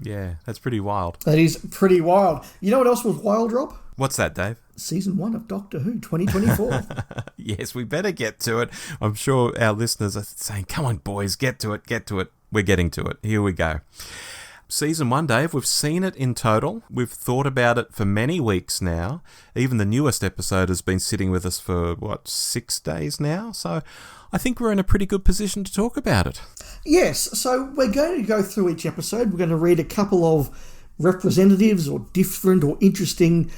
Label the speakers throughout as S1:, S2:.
S1: Yeah, that's pretty wild.
S2: That is pretty wild. You know what else was wild, Rob?
S1: What's that, Dave?
S2: Season 1 of Doctor Who 2024.
S1: Yes, we better get to it. I'm sure our listeners are saying, come on, boys, get to it, get to it. We're getting to it. Here we go. Season 1, Dave, we've seen it in total. We've thought about it for many weeks now. Even the newest episode has been sitting with us for, 6 days now? So I think we're in a pretty good position to talk about it.
S2: Yes, so we're going to go through each episode. We're going to read a couple of representatives or different or interesting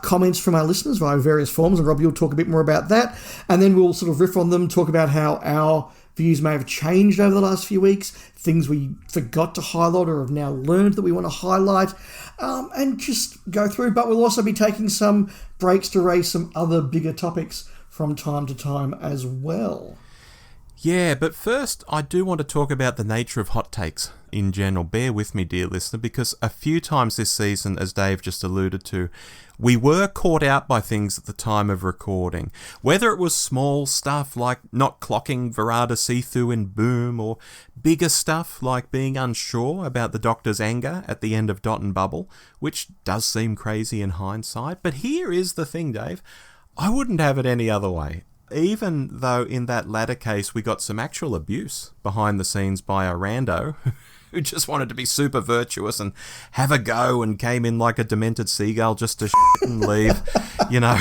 S2: comments from our listeners via various forms, and Rob, you'll talk a bit more about that, and then we'll sort of riff on them, talk about how our views may have changed over the last few weeks, things we forgot to highlight or have now learned that we want to highlight, and just go through. But we'll also be taking some breaks to raise some other bigger topics from time to time as well.
S1: Yeah, but first, I do want to talk about the nature of hot takes in general. Bear with me, dear listener, because a few times this season, as Dave just alluded to, we were caught out by things at the time of recording. Whether it was small stuff like not clocking Verada Sethu in Boom, or bigger stuff like being unsure about the Doctor's anger at the end of Dot and Bubble, which does seem crazy in hindsight. But here is the thing, Dave. I wouldn't have it any other way. Even though in that latter case we got some actual abuse behind the scenes by a rando who just wanted to be super virtuous and have a go and came in like a demented seagull just to shit and leave. You know,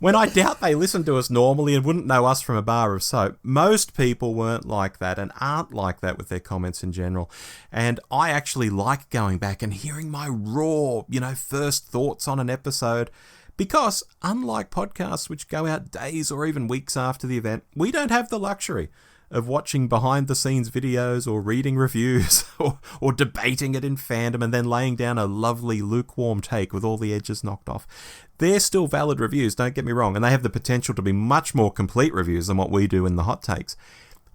S1: when I doubt they listen to us normally and wouldn't know us from a bar of soap. Most people weren't like that and aren't like that with their comments in general. And I actually like going back and hearing my raw, first thoughts on an episode. Because, unlike podcasts which go out days or even weeks after the event, we don't have the luxury of watching behind-the-scenes videos or reading reviews or debating it in fandom and then laying down a lovely lukewarm take with all the edges knocked off. They're still valid reviews, don't get me wrong, and they have the potential to be much more complete reviews than what we do in the hot takes.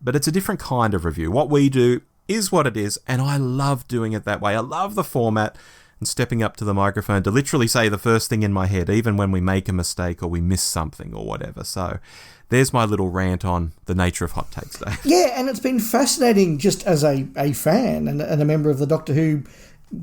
S1: But it's a different kind of review. What we do is what it is, and I love doing it that way. I love the format and stepping up to the microphone to literally say the first thing in my head, even when we make a mistake or we miss something or whatever. So there's my little rant on the nature of hot takes, Dave.
S2: Yeah, and it's been fascinating just as a fan and a member of the Doctor Who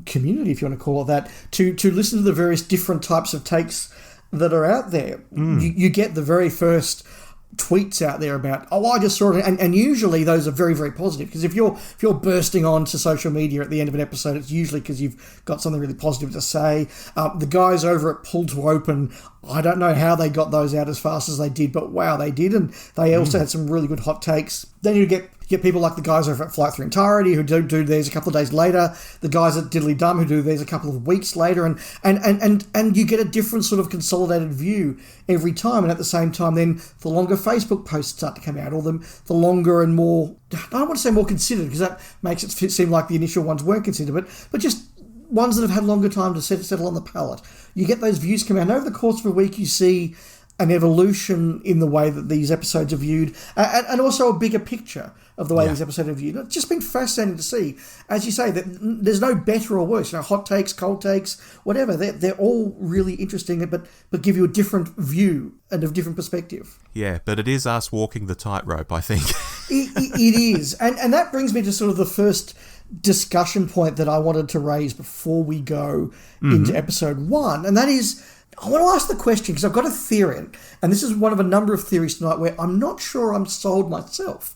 S2: community, if you want to call it that, to listen to the various different types of takes that are out there. You get the very first tweets out there about, I just saw it, and usually those are very, very positive, because if you're bursting onto social media at the end of an episode, it's usually because you've got something really positive to say. The guys over at Pull to Open, I don't know how they got those out as fast as they did, but wow, they did, and they also had some really good hot takes. Then you get people like the guys over at Flight Through Entirety who do theirs a couple of days later, the guys at Diddly Dum who do theirs a couple of weeks later, and you get a different sort of consolidated view every time. And at the same time, then the longer Facebook posts start to come out, or the longer and more, I don't want to say more considered, because that makes it seem like the initial ones weren't considered, but just ones that have had longer time to settle on the palate. You get those views come out, and over the course of a week you see an evolution in the way that these episodes are viewed, and also a bigger picture of the way these episodes are viewed. It's just been fascinating to see. As you say, that there's no better or worse. Hot takes, cold takes, whatever. They're all really interesting, but give you a different view and a different perspective.
S1: Yeah, but it is us walking the tightrope, I think.
S2: It is. And that brings me to sort of the first discussion point that I wanted to raise before we go into episode 1, and that is, I want to ask the question, because I've got a theory, and this is one of a number of theories tonight where I'm not sure I'm sold myself,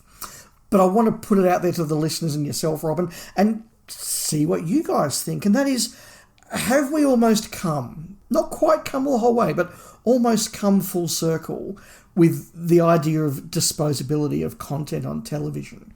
S2: but I want to put it out there to the listeners and yourself, Robin, and see what you guys think. And that is, have we almost come, not quite come the whole way, but almost come full circle with the idea of disposability of content on television?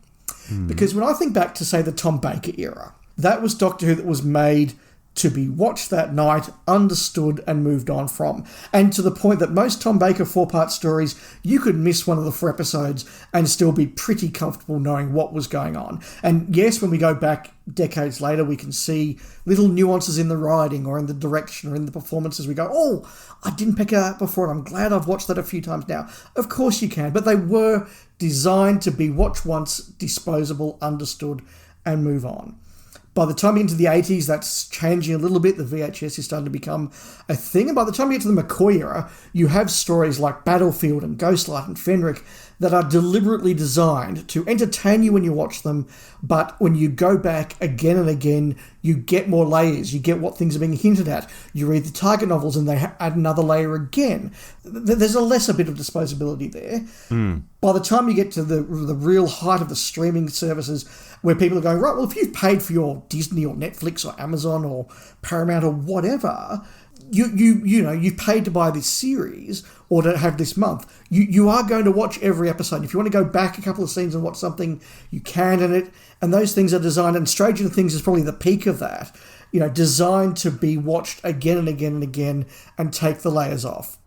S2: Because when I think back to, say, the Tom Baker era, that was Doctor Who that was made to be watched that night, understood, and moved on from. And to the point that most Tom Baker 4-part stories, you could miss one of the 4 episodes and still be pretty comfortable knowing what was going on. And yes, when we go back decades later, we can see little nuances in the writing or in the direction or in the performances. We go, I didn't pick it up before, and I'm glad I've watched that a few times now. Of course you can, but they were designed to be watched once, disposable, understood, and move on. By the time you get into the 80s, that's changing a little bit. The VHS is starting to become a thing. And by the time you get to the McCoy era, you have stories like Battlefield and Ghostlight and Fenric that are deliberately designed to entertain you when you watch them, but when you go back again and again, you get more layers. You get what things are being hinted at. You read the Target novels and they add another layer again. There's a lesser bit of disposability there. By the time you get to the real height of the streaming services, where people are going, right, well, if you've paid for your Disney or Netflix or Amazon or Paramount or whatever, you've paid to buy this series or to have this month. You are going to watch every episode. If you want to go back a couple of scenes and watch something, you can, and those things are designed, and Stranger Things is probably the peak of that, designed to be watched again and again and again and take the layers off.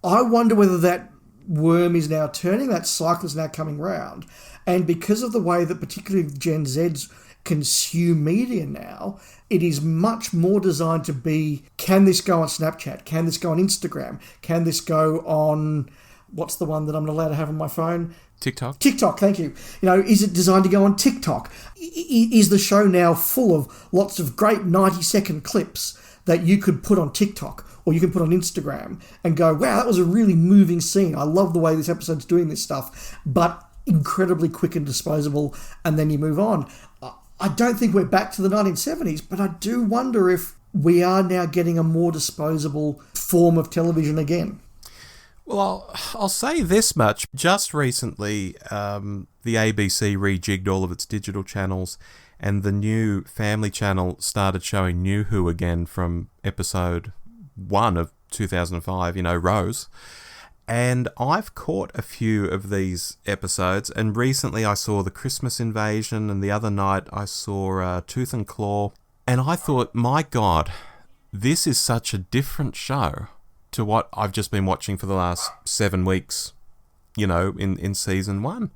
S2: I wonder whether that worm is now turning, that cycle is now coming round, and because of the way that particularly Gen Zs consume media now, it is much more designed to be, can this go on Snapchat? Can this go on Instagram? Can this go on, what's the one that I'm not allowed to have on my phone?
S1: TikTok.
S2: TikTok, thank you. Is it designed to go on TikTok? Is the show now full of lots of great 90-second clips that you could put on TikTok or you can put on Instagram and go, wow, that was a really moving scene. I love the way this episode's doing this stuff, but incredibly quick and disposable, and then you move on. I don't think we're back to the 1970s, but I do wonder if we are now getting a more disposable form of television again.
S1: Well, I'll say this much. Just recently, the ABC rejigged all of its digital channels, and the new Family Channel started showing New Who again from episode 1 of 2005, Rose. And I've caught a few of these episodes, and recently I saw The Christmas Invasion, and the other night I saw Tooth and Claw, and I thought, my God, this is such a different show to what I've just been watching for the last 7 weeks, in season 1.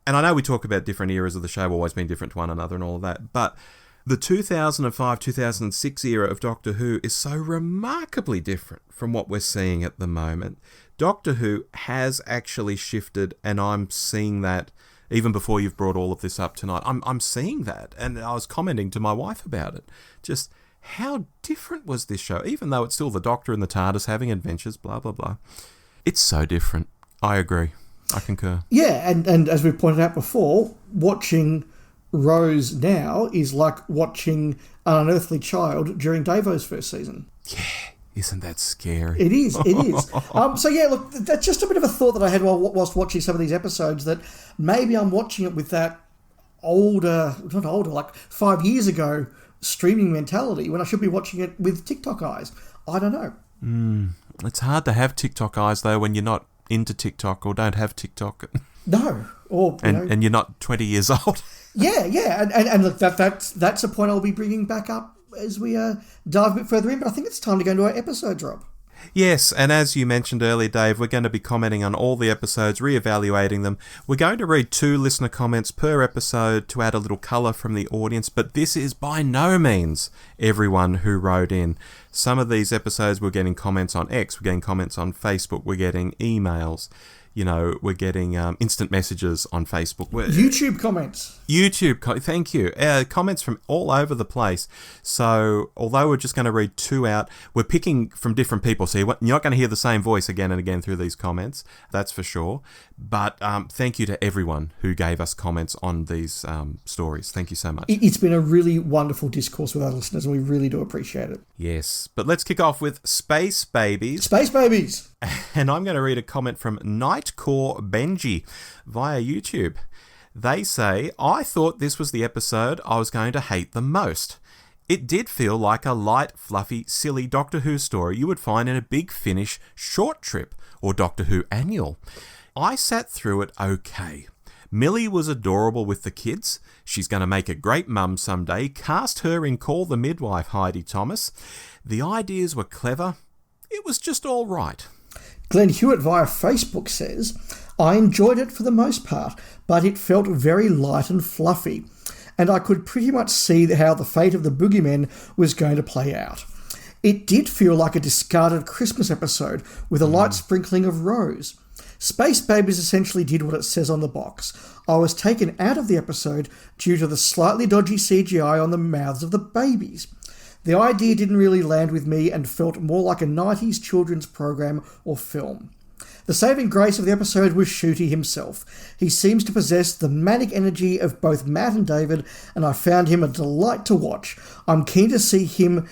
S1: And I know we talk about different eras of the show always being different to one another and all of that, but the 2005-2006 era of Doctor Who is so remarkably different from what we're seeing at the moment. Doctor Who has actually shifted, and I'm seeing that even before you've brought all of this up tonight. I'm seeing that, and I was commenting to my wife about it. Just how different was this show, even though it's still the Doctor and the TARDIS having adventures, blah, blah, blah. It's so different. I agree. I concur.
S2: Yeah, and as we've pointed out before, watching Rose now is like watching An Unearthly Child during Davo's first season.
S1: Yeah. Isn't that scary?
S2: It is. So yeah, look, that's just a bit of a thought that I had whilst watching some of these episodes, that maybe I'm watching it with that like 5 years ago streaming mentality when I should be watching it with TikTok eyes. I don't know.
S1: It's hard to have TikTok eyes though when you're not into TikTok or don't have TikTok.
S2: No.
S1: And you're not 20 years old.
S2: Yeah. And look, that's a point I'll be bringing back up as we dive a bit further in, but I think it's time to go into our episodes, Rob.
S1: Yes, and as you mentioned earlier, Dave, we're going to be commenting on all the episodes, re-evaluating them. We're going to read 2 listener comments per episode to add a little colour from the audience, but this is by no means everyone who wrote in. Some of these episodes we're getting comments on X, we're getting comments on Facebook, we're getting emails. We're getting instant messages on Facebook.
S2: YouTube comments.
S1: Thank you. Comments from all over the place. So, although we're just going to read 2 out, we're picking from different people. So, you're not going to hear the same voice again and again through these comments. That's for sure. But thank you to everyone who gave us comments on these stories. Thank you so much.
S2: It's been a really wonderful discourse with our listeners, and we really do appreciate it.
S1: Yes. But let's kick off with Space Babies.
S2: Space Babies!
S1: And I'm going to read a comment from Nightcore Benji via YouTube. They say, I thought this was the episode I was going to hate the most. It did feel like a light, fluffy, silly Doctor Who story you would find in a Big Finish short trip or Doctor Who annual. I sat through it okay. Millie was adorable with the kids. She's going to make a great mum someday. Cast her in Call the Midwife, Heidi Thomas. The ideas were clever. It was just all right.
S2: Glenn Hewitt via Facebook says, I enjoyed it for the most part, but it felt very light and fluffy, and I could pretty much see how the fate of the boogeymen was going to play out. It did feel like a discarded Christmas episode with a light sprinkling of Rose. Space Babies essentially did what it says on the box. I was taken out of the episode due to the slightly dodgy CGI on the mouths of the babies. The idea didn't really land with me and felt more like a 90s children's program or film. The saving grace of the episode was Shooty himself. He seems to possess the manic energy of both Matt and David, and I found him a delight to watch. I'm keen to see him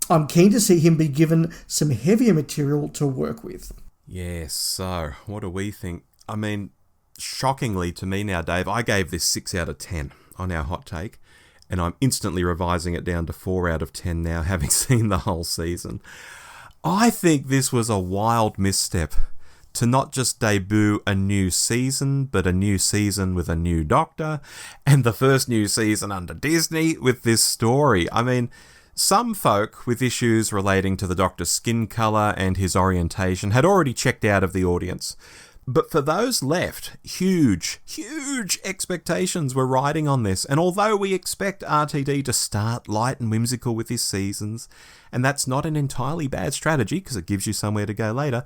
S2: be given some heavier material to work with.
S1: Yes, so what do we think? I mean, shockingly to me now, Dave, I gave this 6 out of 10 on our hot take, and I'm instantly revising it down to 4 out of 10 now, having seen the whole season. I think this was a wild misstep to not just debut a new season, but a new season with a new Doctor, and the first new season under Disney with this story. I mean, some folk with issues relating to the Doctor's skin colour and his orientation had already checked out of the audience. But for those left, huge expectations were riding on this. And although we expect RTD to start light and whimsical with his seasons, and that's not an entirely bad strategy because it gives you somewhere to go later,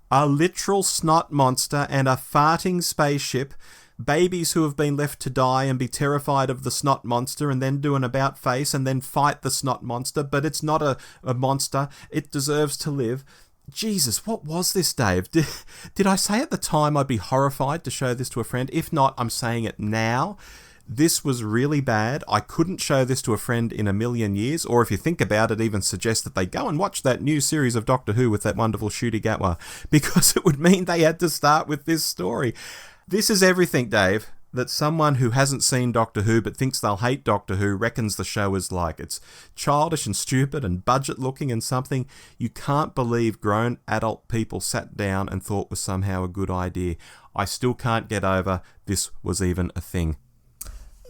S1: a literal snot monster and a farting spaceship, babies who have been left to die and be terrified of the snot monster and then do an about face and then fight the snot monster, but it's not a monster, it deserves to live. Jesus, what was this, Dave? Did I say at the time I'd be horrified to show this to a friend? If not, I'm saying it now. This was really bad. I couldn't show this to a friend in a million years, or if you think about it, even suggest that they go and watch that new series of Doctor Who with that wonderful Ncuti Gatwa, because it would mean they had to start with this story. This is everything, Dave, that someone who hasn't seen Doctor Who but thinks they'll hate Doctor Who reckons the show is like. It's childish and stupid and budget looking and something you can't believe grown adult people sat down and thought was somehow a good idea. I still can't get over this was even a thing.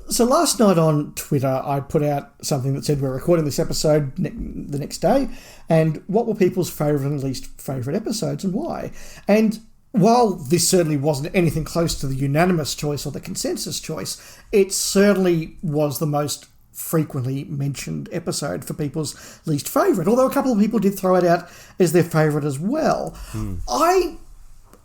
S2: So last night on Twitter, I put out something that said we're recording this episode the next day, and what were people's favourite and least favourite episodes and why? And while this certainly wasn't anything close to the unanimous choice or the consensus choice, it certainly was the most frequently mentioned episode for people's least favourite, although a couple of people did throw it out as their favourite as well. I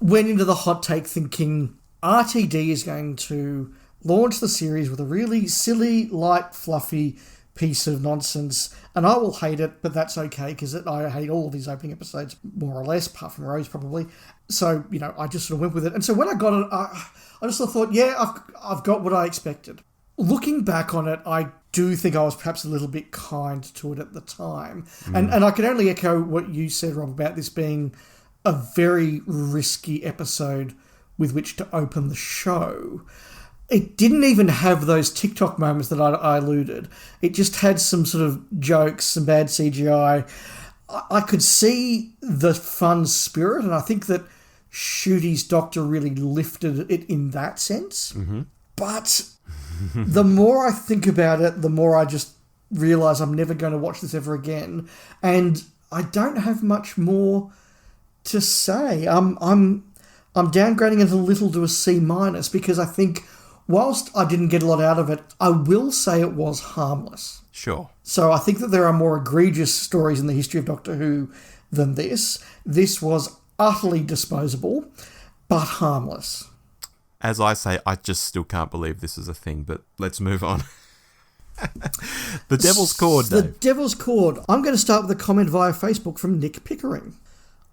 S2: went into the hot take thinking RTD is going to launch the series with a really silly, light, fluffy piece of nonsense, and I will hate it, but that's okay, because I hate all of these opening episodes, more or less, apart from Rose, probably. So, I just sort of went with it. And so when I got it, I just sort of thought, yeah, I've got what I expected. Looking back on it, I do think I was perhaps a little bit kind to it at the time. And I can only echo what you said, Rob, about this being a very risky episode with which to open the show. It didn't even have those TikTok moments that I alluded. It just had some sort of jokes, some bad CGI. I could see the fun spirit, and I think that Ncuti's Doctor really lifted it in that sense. But the more I think about it, the more I just realise I'm never going to watch this ever again. And I don't have much more to say. I'm downgrading it a little to a C- because I think whilst I didn't get a lot out of it, I will say it was harmless.
S1: Sure.
S2: So I think that there are more egregious stories in the history of Doctor Who than this. This was utterly disposable, but harmless.
S1: As I say, I just still can't believe this is a thing, but let's move on. The Devil's Cord, Dave.
S2: The Devil's Cord. I'm going to start with a comment via Facebook from Nick Pickering.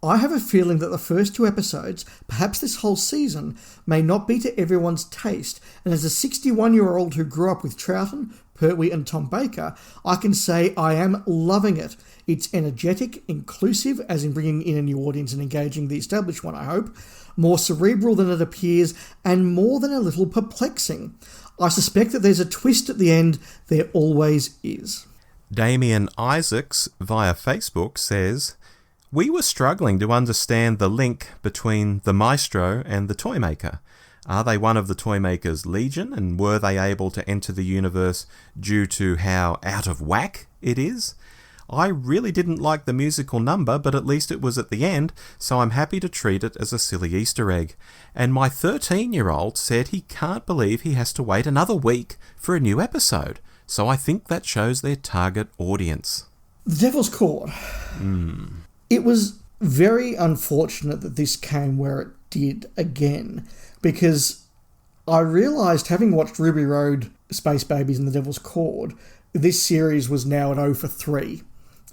S2: I have a feeling that the first 2 episodes, perhaps this whole season, may not be to everyone's taste, and as a 61-year-old who grew up with Troughton, Pertwee and Tom Baker, I can say I am loving it. It's energetic, inclusive, as in bringing in a new audience and engaging the established one, I hope, more cerebral than it appears, and more than a little perplexing. I suspect that there's a twist at the end. There always is.
S1: Damien Isaacs, via Facebook, says, we were struggling to understand the link between the Maestro and the Toymaker. Are they one of the Toymaker's legion, and were they able to enter the universe due to how out of whack it is? I really didn't like the musical number, but at least it was at the end, so I'm happy to treat it as a silly Easter egg. And my 13-year-old said he can't believe he has to wait another week for a new episode, so I think that shows their target audience.
S2: The Devil's Cord. It was very unfortunate that this came where it did again, because I realised, having watched Ruby Road, Space Babies and The Devil's Cord, this series was now an 0 for 3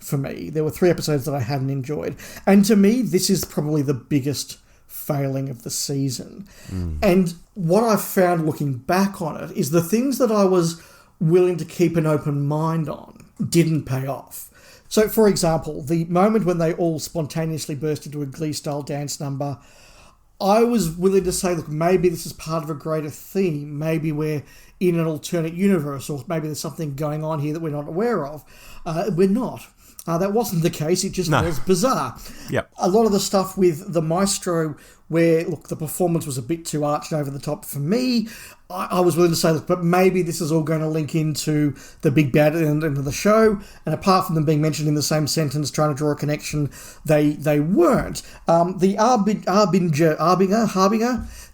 S2: for me. There were 3 episodes that I hadn't enjoyed. And to me, this is probably the biggest failing of the season. And what I've found looking back on it is the things that I was willing to keep an open mind on didn't pay off. So, for example, the moment when they all spontaneously burst into a Glee-style dance number, I was willing to say, look, maybe this is part of a greater theme. Maybe we're in an alternate universe, or maybe there's something going on here that we're not aware of. We're not. That wasn't the case. It just was bizarre.
S1: Yep.
S2: A lot of the stuff with the maestro where, look, the performance was a bit too arched over the top for me. I was willing to say, look, but maybe this is all going to link into the big bad at the end of the show. And apart from them being mentioned in the same sentence, trying to draw a connection, they weren't. The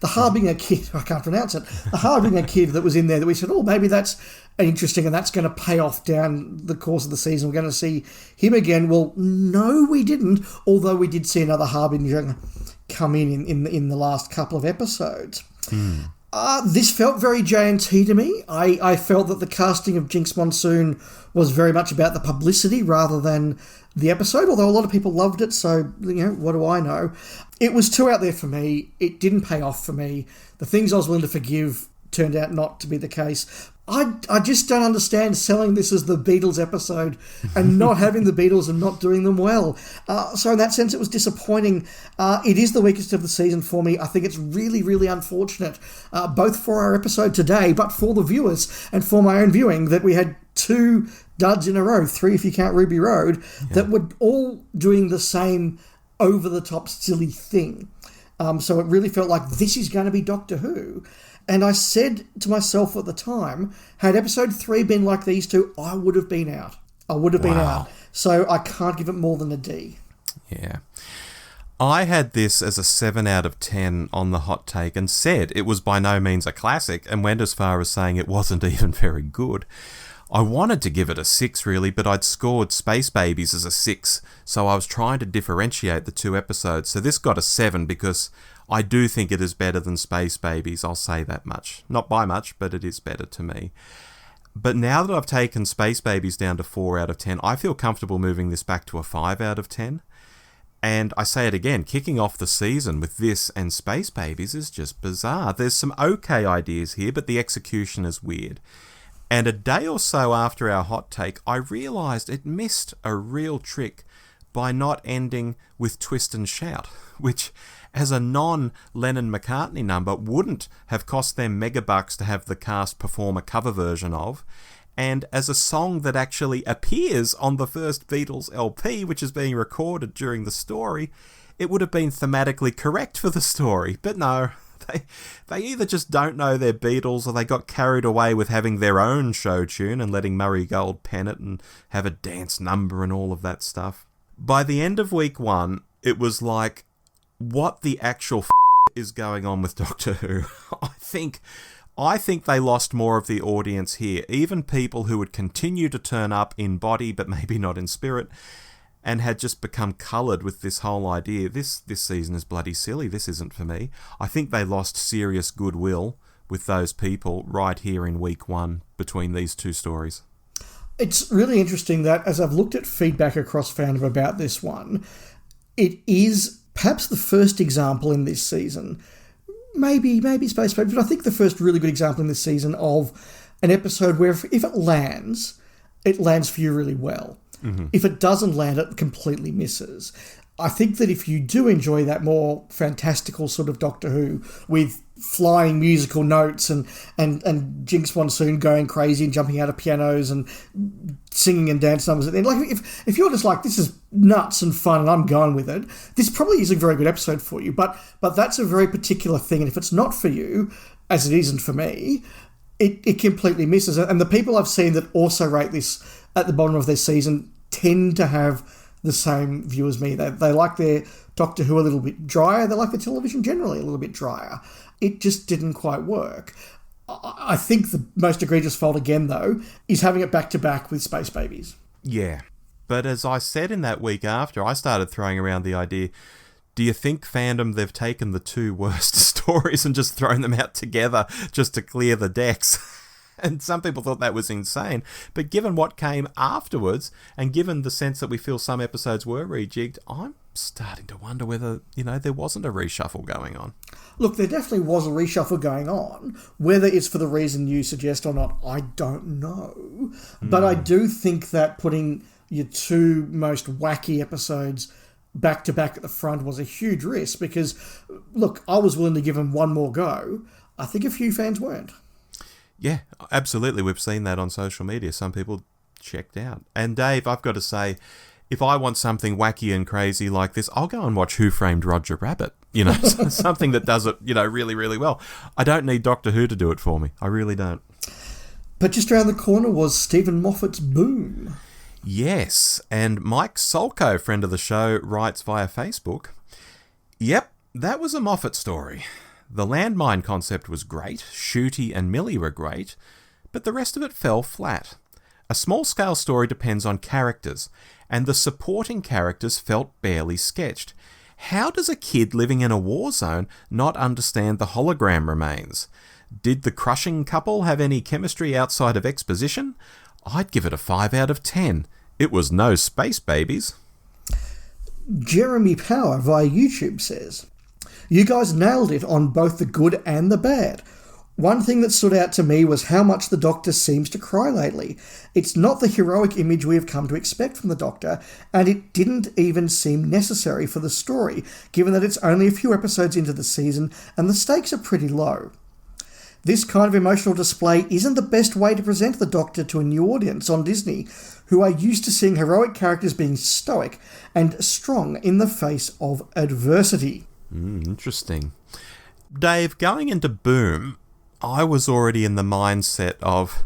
S2: Harbinger kid, I can't pronounce it, the Harbinger kid that was in there that we said, oh, maybe that's interesting and that's going to pay off down the course of the season. We're going to see him again. Well, no, we didn't, although we did see another Harbinger come in the last couple of episodes. This felt very J&T to me. I felt that the casting of Jinx Monsoon was very much about the publicity rather than the episode, although a lot of people loved it, so, what do I know? It was too out there for me. It didn't pay off for me. The things I was willing to forgive turned out not to be the case. I just don't understand selling this as the Beatles episode and not having the Beatles and not doing them well. So in that sense, it was disappointing. It is the weakest of the season for me. I think it's really, really unfortunate, both for our episode today, but for the viewers and for my own viewing, that we had 2 duds in a row, 3 if you count Ruby Road, that were all doing the same over-the-top silly thing. So it really felt like this is going to be Doctor Who. And I said to myself at the time, had episode 3 been like these 2, I would have been out. Been out. So I can't give it more than a D.
S1: Yeah. I had this as a 7 out of 10 on the hot take and said it was by no means a classic and went as far as saying it wasn't even very good. I wanted to give it a 6 really, but I'd scored Space Babies as a 6, so I was trying to differentiate the 2 episodes. So this got a 7 because I do think it is better than Space Babies, I'll say that much. Not by much, but it is better to me. But now that I've taken Space Babies down to 4 out of 10, I feel comfortable moving this back to a 5 out of 10. And I say it again, kicking off the season with this and Space Babies is just bizarre. There's some okay ideas here, but the execution is weird. And a day or so after our hot take, I realised it missed a real trick by not ending with Twist and Shout, which, as a non-Lennon-McCartney number, wouldn't have cost them megabucks to have the cast perform a cover version of, and as a song that actually appears on the first Beatles LP, which is being recorded during the story, it would have been thematically correct for the story. But no, they either just don't know their Beatles or they got carried away with having their own show tune and letting Murray Gold pen it and have a dance number and all of that stuff. By the end of week 1, it was like, what the actual is going on with Doctor Who? I think they lost more of the audience here. Even people who would continue to turn up in body, but maybe not in spirit, and had just become coloured with this whole idea. This season is bloody silly. This isn't for me. I think they lost serious goodwill with those people right here in week 1 between these 2 stories.
S2: It's really interesting that as I've looked at feedback across fandom about this one, it is perhaps the first example in this season, maybe Space Babies, but I think the first really good example in this season of an episode where if it lands for you really well. Mm-hmm. If it doesn't land, it completely misses. I think that if you do enjoy that more fantastical sort of Doctor Who with flying musical notes and Jinx Monsoon going crazy and jumping out of pianos and singing and dance numbers at the end, like if you're just like, this is nuts and fun and I'm going with it, this probably is a very good episode for you. But that's a very particular thing, and if it's not for you, as it isn't for me, it completely misses it. And the people I've seen that also rate this at the bottom of their season tend to have the same view as me. They like their Doctor Who a little bit drier. They like their television generally a little bit drier. It just didn't quite work. I think the most egregious fault again, though, is having it back-to-back with Space Babies.
S1: Yeah. But as I said in that week after, I started throwing around the idea, do you think fandom, they've taken the 2 worst stories and just thrown them out together just to clear the decks? And some people thought that was insane. But given what came afterwards, and given the sense that we feel some episodes were rejigged, starting to wonder whether, there wasn't a reshuffle going on.
S2: Look, there definitely was a reshuffle going on. Whether it's for the reason you suggest or not, I don't know. But I do think that putting your two most wacky episodes back to back at the front was a huge risk because, look, I was willing to give them one more go. I think a few fans weren't.
S1: Yeah, absolutely. We've seen that on social media. Some people checked out. And Dave, I've got to say, if I want something wacky and crazy like this, I'll go and watch Who Framed Roger Rabbit. Something that does it, really, really well. I don't need Doctor Who to do it for me. I really don't.
S2: But just around the corner was Stephen Moffat's Boom.
S1: Yes, and Mike Solko, friend of the show, writes via Facebook, "Yep, that was a Moffat story. The landmine concept was great, Shooty and Millie were great, but the rest of it fell flat. A small-scale story depends on characters, and the supporting characters felt barely sketched. How does a kid living in a war zone not understand the hologram remains? Did the crushing couple have any chemistry outside of exposition? I'd give it a 5 out of 10. It was no space babies."
S2: Jeremy Power via YouTube says, "You guys nailed it on both the good and the bad. One thing that stood out to me was how much the Doctor seems to cry lately. It's not the heroic image we have come to expect from the Doctor, and it didn't even seem necessary for the story, given that it's only a few episodes into the season and the stakes are pretty low. This kind of emotional display isn't the best way to present the Doctor to a new audience on Disney, who are used to seeing heroic characters being stoic and strong in the face of adversity."
S1: Interesting. Dave, going into Boom, I was already in the mindset of,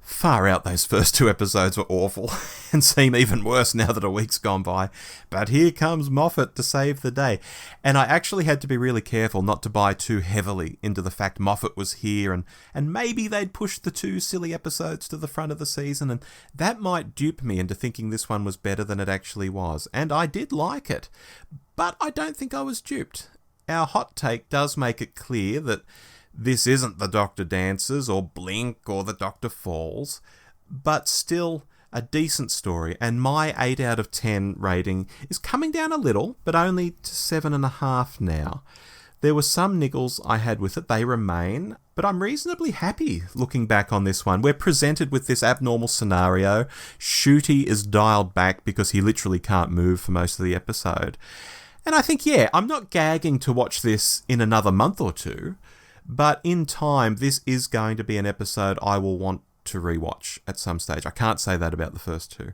S1: far out, those first 2 episodes were awful and seem even worse now that a week's gone by. But here comes Moffat to save the day. And I actually had to be really careful not to buy too heavily into the fact Moffat was here and maybe they'd push the 2 silly episodes to the front of the season, and that might dupe me into thinking this one was better than it actually was. And I did like it, but I don't think I was duped. Our hot take does make it clear that this isn't The Doctor Dances or Blink or The Doctor Falls, but still a decent story, and my 8 out of 10 rating is coming down a little, but only to 7.5 now. There were some niggles I had with it, they remain, but I'm reasonably happy looking back on this one. We're presented with this abnormal scenario. Shooty is dialed back because he literally can't move for most of the episode. And I think, I'm not gagging to watch this in another month or two, but in time, this is going to be an episode I will want to rewatch at some stage. I can't say that about the first 2.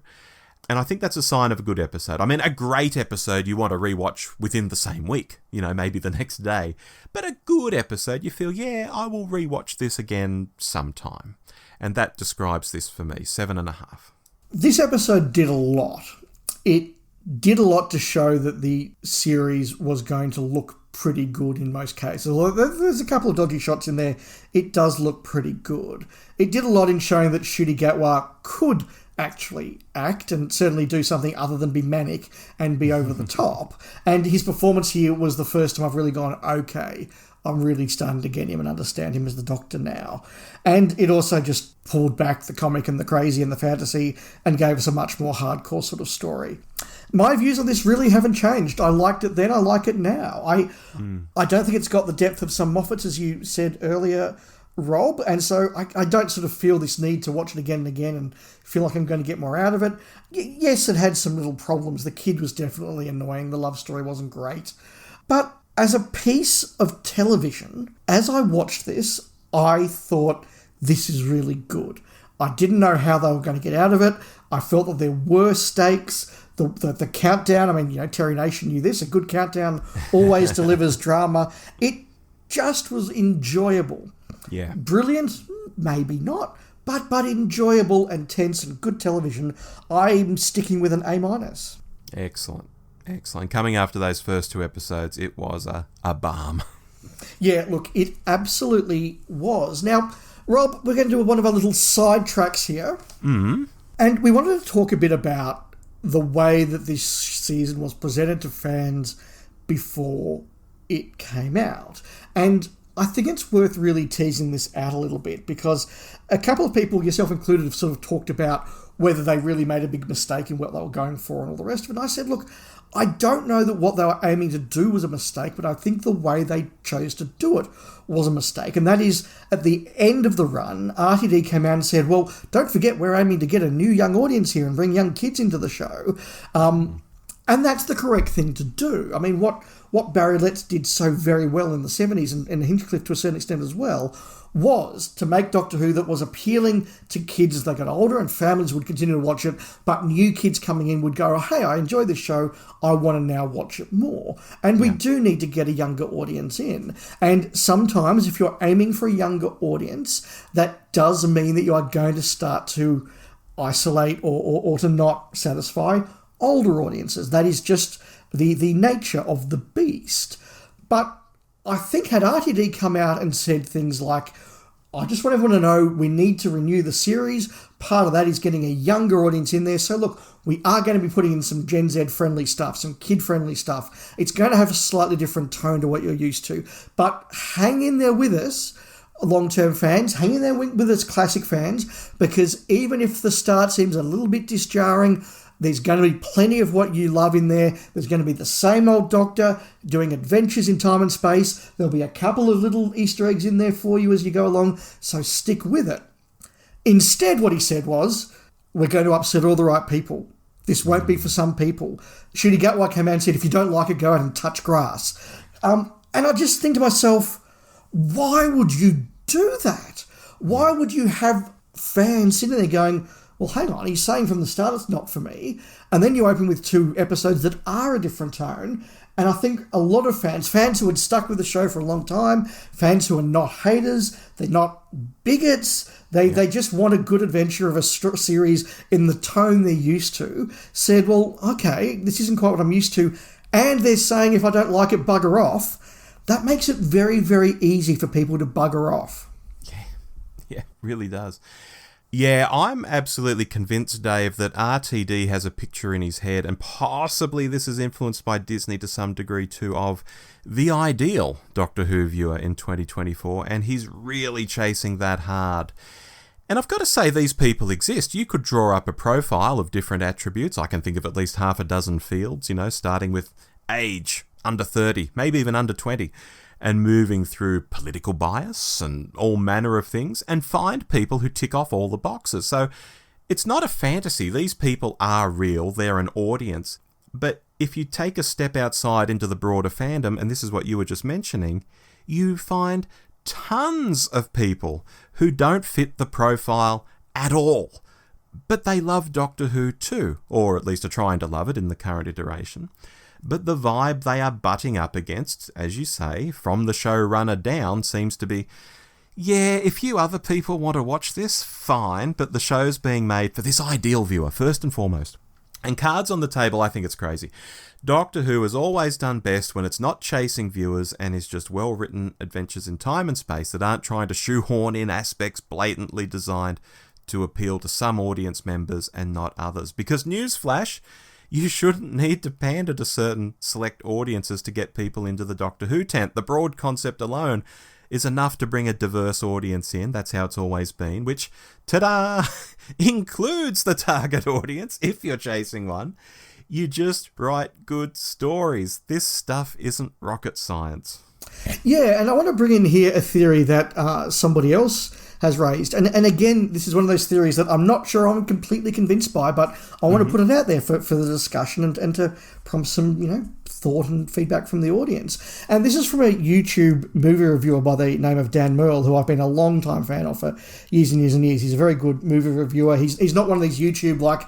S1: And I think that's a sign of a good episode. I mean, a great episode you want to rewatch within the same week, maybe the next day. But a good episode, you feel, I will rewatch this again sometime. And that describes this for me, 7.5.
S2: This episode did a lot. It did a lot to show that the series was going to look pretty good in most cases. Although there's a couple of dodgy shots in there, it does look pretty good. It did a lot in showing that Ncuti Gatwa could actually act and certainly do something other than be manic and be over the top. And his performance here was the first time I've really gone, okay, I'm really starting to get him and understand him as the Doctor now. And it also just pulled back the comic and the crazy and the fantasy and gave us a much more hardcore sort of story. My views on this really haven't changed. I liked it then, I like it now. I don't think it's got the depth of some Moffats, as you said earlier, Rob, and so I don't sort of feel this need to watch it again and again and feel like I'm going to get more out of it. Yes, it had some little problems. The kid was definitely annoying. The love story wasn't great. But as a piece of television, as I watched this, I thought this is really good. I didn't know how they were going to get out of it. I felt that there were stakes. The countdown, I mean, Terry Nation knew this. A good countdown always delivers drama. It just was enjoyable.
S1: Yeah.
S2: Brilliant? Maybe not. But enjoyable and tense and good television. I'm sticking with an A-.
S1: Excellent. Coming after those first 2 episodes, it was a balm.
S2: Yeah, look, it absolutely was. Now, Rob, we're going to do one of our little side tracks here.
S1: Mm-hmm.
S2: And we wanted to talk a bit about the way that this season was presented to fans before it came out. And I think it's worth really teasing this out a little bit because a couple of people, yourself included, have sort of talked about whether they really made a big mistake in what they were going for and all the rest of it. And I said, look, I don't know that what they were aiming to do was a mistake, but I think the way they chose to do it was a mistake. And that is, at the end of the run, RTD came out and said, well, don't forget we're aiming to get a new young audience here and bring young kids into the show. And that's the correct thing to do. I mean, what Barry Letts did so very well in the 70s, and Hinchcliffe to a certain extent as well, was to make Doctor Who that was appealing to kids as they got older, and families would continue to watch it, but new kids coming in would go, oh, hey, I enjoy this show, I want to now watch it more. And we do need to get a younger audience in. And sometimes if you're aiming for a younger audience, that does mean that you are going to start to isolate or to not satisfy older audiences. That is just the nature of the beast. But I think had RTD come out and said things like, I just want everyone to know we need to renew the series. Part of that is getting a younger audience in there. So look, we are going to be putting in some Gen Z friendly stuff, some kid friendly stuff. It's going to have a slightly different tone to what you're used to. But hang in there with us, long-term fans. Hang in there with us, classic fans, because even if the start seems a little bit disjarring, there's going to be plenty of what you love in there. There's going to be the same old Doctor doing adventures in time and space. There'll be a couple of little Easter eggs in there for you as you go along, so stick with it. Instead, what he said was, we're going to upset all the right people. This won't be for some people. Shooty Gatwa came out and said, if you don't like it, go out and touch grass. And I just think to myself, why would you do that? Why would you have fans sitting there going, well, hang on, he's saying from the start it's not for me. And then you open with 2 episodes that are a different tone. And I think a lot of fans who had stuck with the show for a long time, fans who are not haters, they're not bigots, they just want a good adventure of a series in the tone they're used to, said, well, okay, this isn't quite what I'm used to. And they're saying, if I don't like it, bugger off. That makes it very, very easy for people to bugger off.
S1: Yeah, really does. Yeah, I'm absolutely convinced, Dave, that RTD has a picture in his head, and possibly this is influenced by Disney to some degree too, of the ideal Doctor Who viewer in 2024, and he's really chasing that hard. And I've got to say, these people exist. You could draw up a profile of different attributes. I can think of at least half a dozen fields, starting with age, under 30, maybe even under 20. And moving through political bias and all manner of things, and find people who tick off all the boxes. So it's not a fantasy. These people are real. They're an audience. But if you take a step outside into the broader fandom, and this is what you were just mentioning, you find tons of people who don't fit the profile at all. But they love Doctor Who too, or at least are trying to love it in the current iteration. But the vibe they are butting up against, as you say, from the showrunner down, seems to be, yeah, if you other people want to watch this, fine, but the show's being made for this ideal viewer, first and foremost. And cards on the table, I think it's crazy. Doctor Who has always done best when it's not chasing viewers and is just well-written adventures in time and space that aren't trying to shoehorn in aspects blatantly designed to appeal to some audience members and not others. Because newsflash, you shouldn't need to pander to certain select audiences to get people into the Doctor Who tent. The broad concept alone is enough to bring a diverse audience in. That's how it's always been, which, ta-da, includes the target audience, if you're chasing one. You just write good stories. This stuff isn't rocket science.
S2: Yeah, and I want to bring in here a theory that somebody else has raised. And again, this is one of those theories that I'm not sure I'm completely convinced by, but I want to put it out there for the discussion and to prompt some, thought and feedback from the audience. And this is from a YouTube movie reviewer by the name of Dan Merle, who I've been a long time fan of for years and years and years. He's a very good movie reviewer. He's not one of these YouTube, like,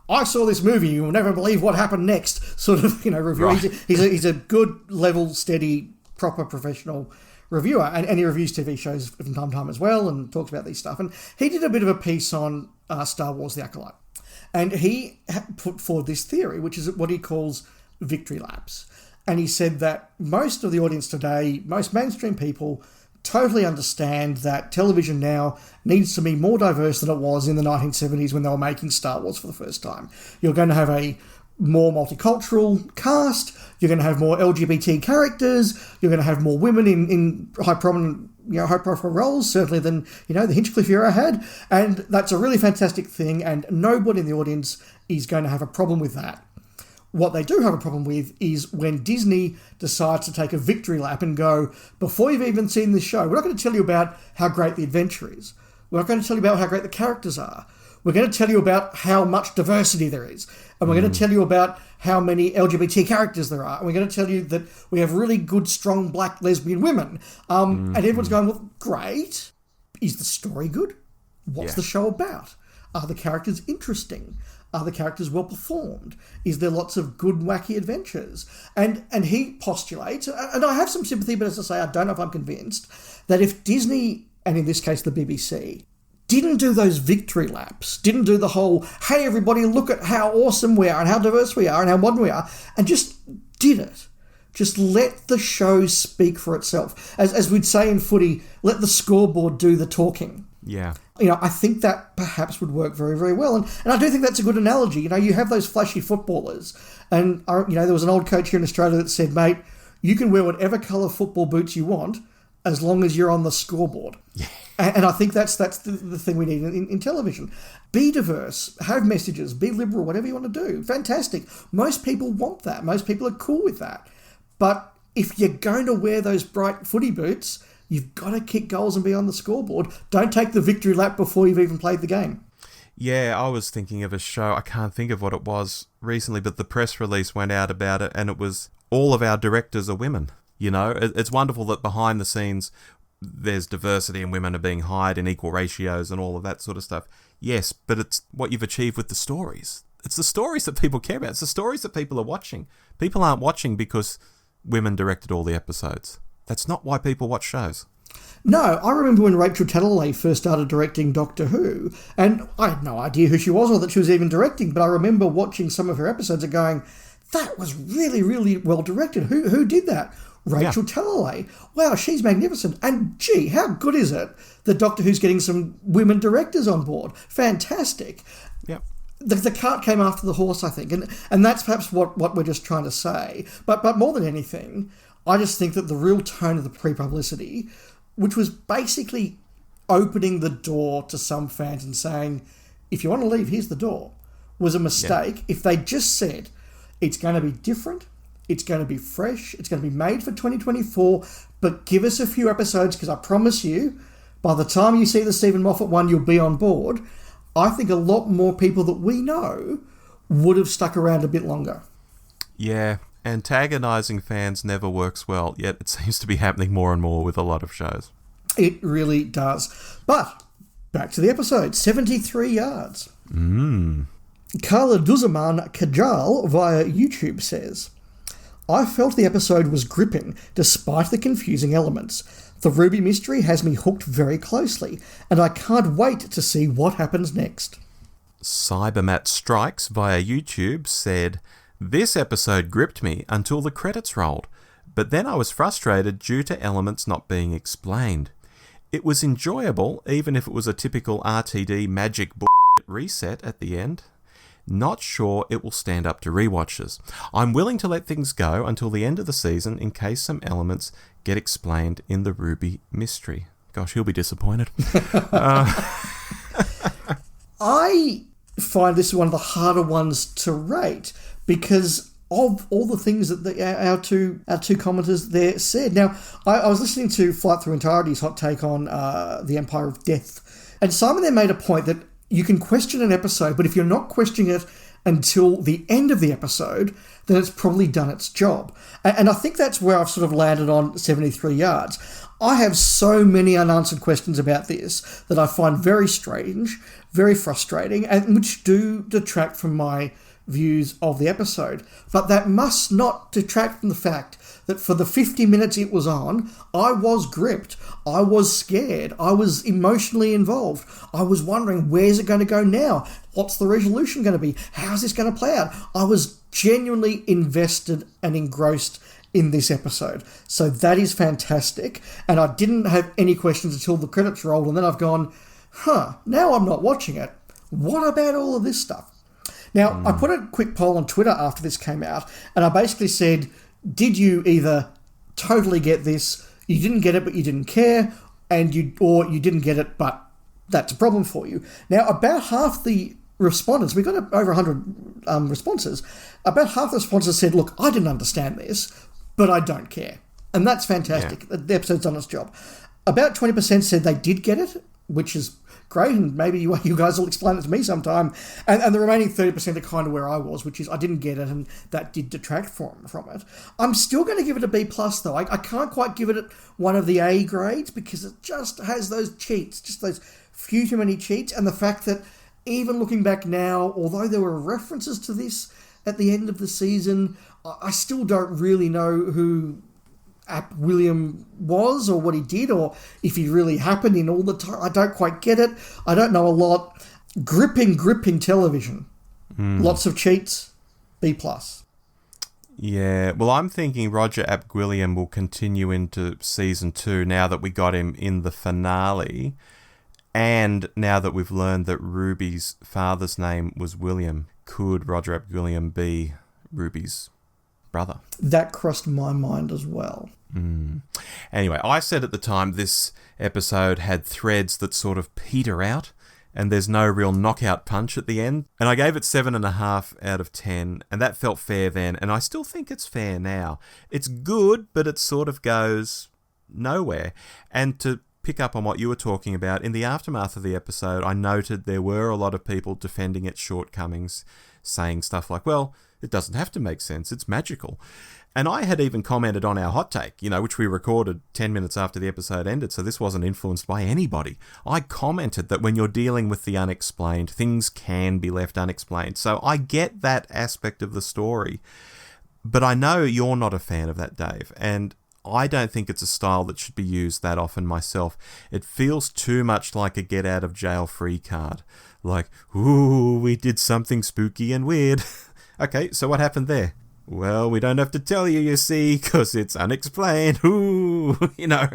S2: I saw this movie, you will never believe what happened next, sort of, review. Right. He's a good, level, steady, proper professional reviewer, and he reviews TV shows from time to time as well and talks about these stuff. And he did a bit of a piece on Star Wars The Acolyte. And he put forward this theory, which is what he calls victory laps. And he said that most of the audience today, most mainstream people, totally understand that television now needs to be more diverse than it was in the 1970s when they were making Star Wars for the first time. You're going to have a more multicultural cast, you're going to have more LGBT characters, you're going to have more women in high prominent high-profile roles, certainly than, the Hinchcliffe era had. And that's a really fantastic thing, and nobody in the audience is going to have a problem with that. What they do have a problem with is when Disney decides to take a victory lap and go, before you've even seen this show, we're not going to tell you about how great the adventure is. We're not going to tell you about how great the characters are. We're going to tell you about how much diversity there is. And we're going to tell you about how many LGBT characters there are. And we're going to tell you that we have really good, strong, black, lesbian women. And everyone's going, well, great. Is the story good? What's the show about? Are the characters interesting? Are the characters well performed? Is there lots of good, wacky adventures? And he postulates, and I have some sympathy, but as I say, I don't know if I'm convinced, that if Disney, and in this case the BBC, didn't do those victory laps, didn't do the whole, hey everybody, look at how awesome we are and how diverse we are and how modern we are, and just did it. Just let the show speak for itself. As we'd say in footy, let the scoreboard do the talking.
S1: Yeah.
S2: I think that perhaps would work very, very well. And I do think that's a good analogy. You have those flashy footballers. And, there was an old coach here in Australia that said, mate, you can wear whatever colour football boots you want as long as you're on the scoreboard. Yeah. And I think that's the thing we need in television. Be diverse, have messages, be liberal, whatever you want to do. Fantastic. Most people want that. Most people are cool with that. But if you're going to wear those bright footy boots, you've got to kick goals and be on the scoreboard. Don't take the victory lap before you've even played the game.
S1: Yeah, I was thinking of a show, I can't think of what it was recently, but the press release went out about it, and it was all of our directors are women. It's wonderful that behind the scenes there's diversity and women are being hired in equal ratios and all of that sort of stuff. Yes, but it's what you've achieved with the stories. It's the stories that people care about. It's the stories that people are watching. People aren't watching because women directed all the episodes. That's not why people watch shows.
S2: No, I remember when Rachel Talalay first started directing Doctor Who, and I had no idea who she was or that she was even directing, but I remember watching some of her episodes and going, that was really, really well directed. Who did that? Rachel Talalay. Wow, she's magnificent. And gee, how good is it that Doctor Who's getting some women directors on board? Fantastic.
S1: Yep.
S2: The cart came after the horse, I think, and that's perhaps what we're just trying to say. But more than anything, I just think that the real tone of the pre-publicity, which was basically opening the door to some fans and saying, if you want to leave, here's the door, was a mistake. Yeah. If they just said, it's going to be different, it's going to be fresh, it's going to be made for 2024, but give us a few episodes because I promise you, by the time you see the Stephen Moffat one, you'll be on board. I think a lot more people that we know would have stuck around a bit longer.
S1: Yeah, antagonising fans never works well, yet it seems to be happening more and more with a lot of shows.
S2: It really does. But back to the episode, 73 yards. Carla Duzaman Kajal via YouTube says, I felt the episode was gripping despite the confusing elements. The Ruby mystery has me hooked very closely, and I can't wait to see what happens next.
S1: Cybermat Strikes via YouTube said, this episode gripped me until the credits rolled, but then I was frustrated due to elements not being explained. It was enjoyable, even if it was a typical RTD magic reset at the end. Not sure it will stand up to rewatches. I'm willing to let things go until the end of the season in case some elements get explained in the Ruby mystery. Gosh, he'll be disappointed.
S2: I find this one of the harder ones to rate because of all the things that our two commenters there said. Now, I was listening to Flight Through Entirety's hot take on The Empire of Death, and Simon there made a point that you can question an episode, but if you're not questioning it until the end of the episode, then it's probably done its job. And I think that's where I've sort of landed on 73 yards. I have so many unanswered questions about this that I find very strange, very frustrating, and which do detract from my views of the episode. But that must not detract from the fact that for the 50 minutes it was on, I was gripped, I was scared, I was emotionally involved. I was wondering, where's it going to go now? What's the resolution going to be? How's this going to play out? I was genuinely invested and engrossed in this episode. So that is fantastic. And I didn't have any questions until the credits rolled, and then I've gone, now I'm not watching it. What about all of this stuff? Now, I put a quick poll on Twitter after this came out, and I basically said, did you either totally get this, you didn't get it but you didn't care, and you didn't get it, but that's a problem for you. Now, about half the respondents, we got over 100 responses, about half the responses said, look, I didn't understand this, but I don't care. And that's fantastic. Yeah. The episode's done its job. About 20% said they did get it, which is great, and maybe you guys will explain it to me sometime. And the remaining 30% are kind of where I was, which is I didn't get it, and that did detract from it. I'm still going to give it a B+, though. I can't quite give it one of the A grades because it just has those cheats, just those few too many cheats, and the fact that even looking back now, although there were references to this at the end of the season, I still don't really know who Ap William was or what he did or if he really happened in all the time. I don't quite get it. I don't know a lot. Gripping television. Lots of cheats. B+.
S1: Yeah, well, I'm thinking Roger Ap William will continue into season 2 now that we got him in the finale. And now that we've learned that Ruby's father's name was William, could Roger Ap William be Ruby's brother?
S2: That crossed my mind as well.
S1: Anyway, I said at the time this episode had threads that sort of peter out and there's no real knockout punch at the end. And I gave it 7.5 out of 10, and that felt fair then, and I still think it's fair now. It's good, but it sort of goes nowhere. And to pick up on what you were talking about, in the aftermath of the episode, I noted there were a lot of people defending its shortcomings, saying stuff like, well, it doesn't have to make sense, it's magical. And I had even commented on our hot take, which we recorded 10 minutes after the episode ended, so this wasn't influenced by anybody. I commented that when you're dealing with the unexplained, things can be left unexplained. So I get that aspect of the story, but I know you're not a fan of that, Dave, and I don't think it's a style that should be used that often myself. It feels too much like a get out of jail free card. Like, ooh, we did something spooky and weird. Okay, so what happened there? Well, we don't have to tell you, you see, because it's unexplained. Ooh, Do you know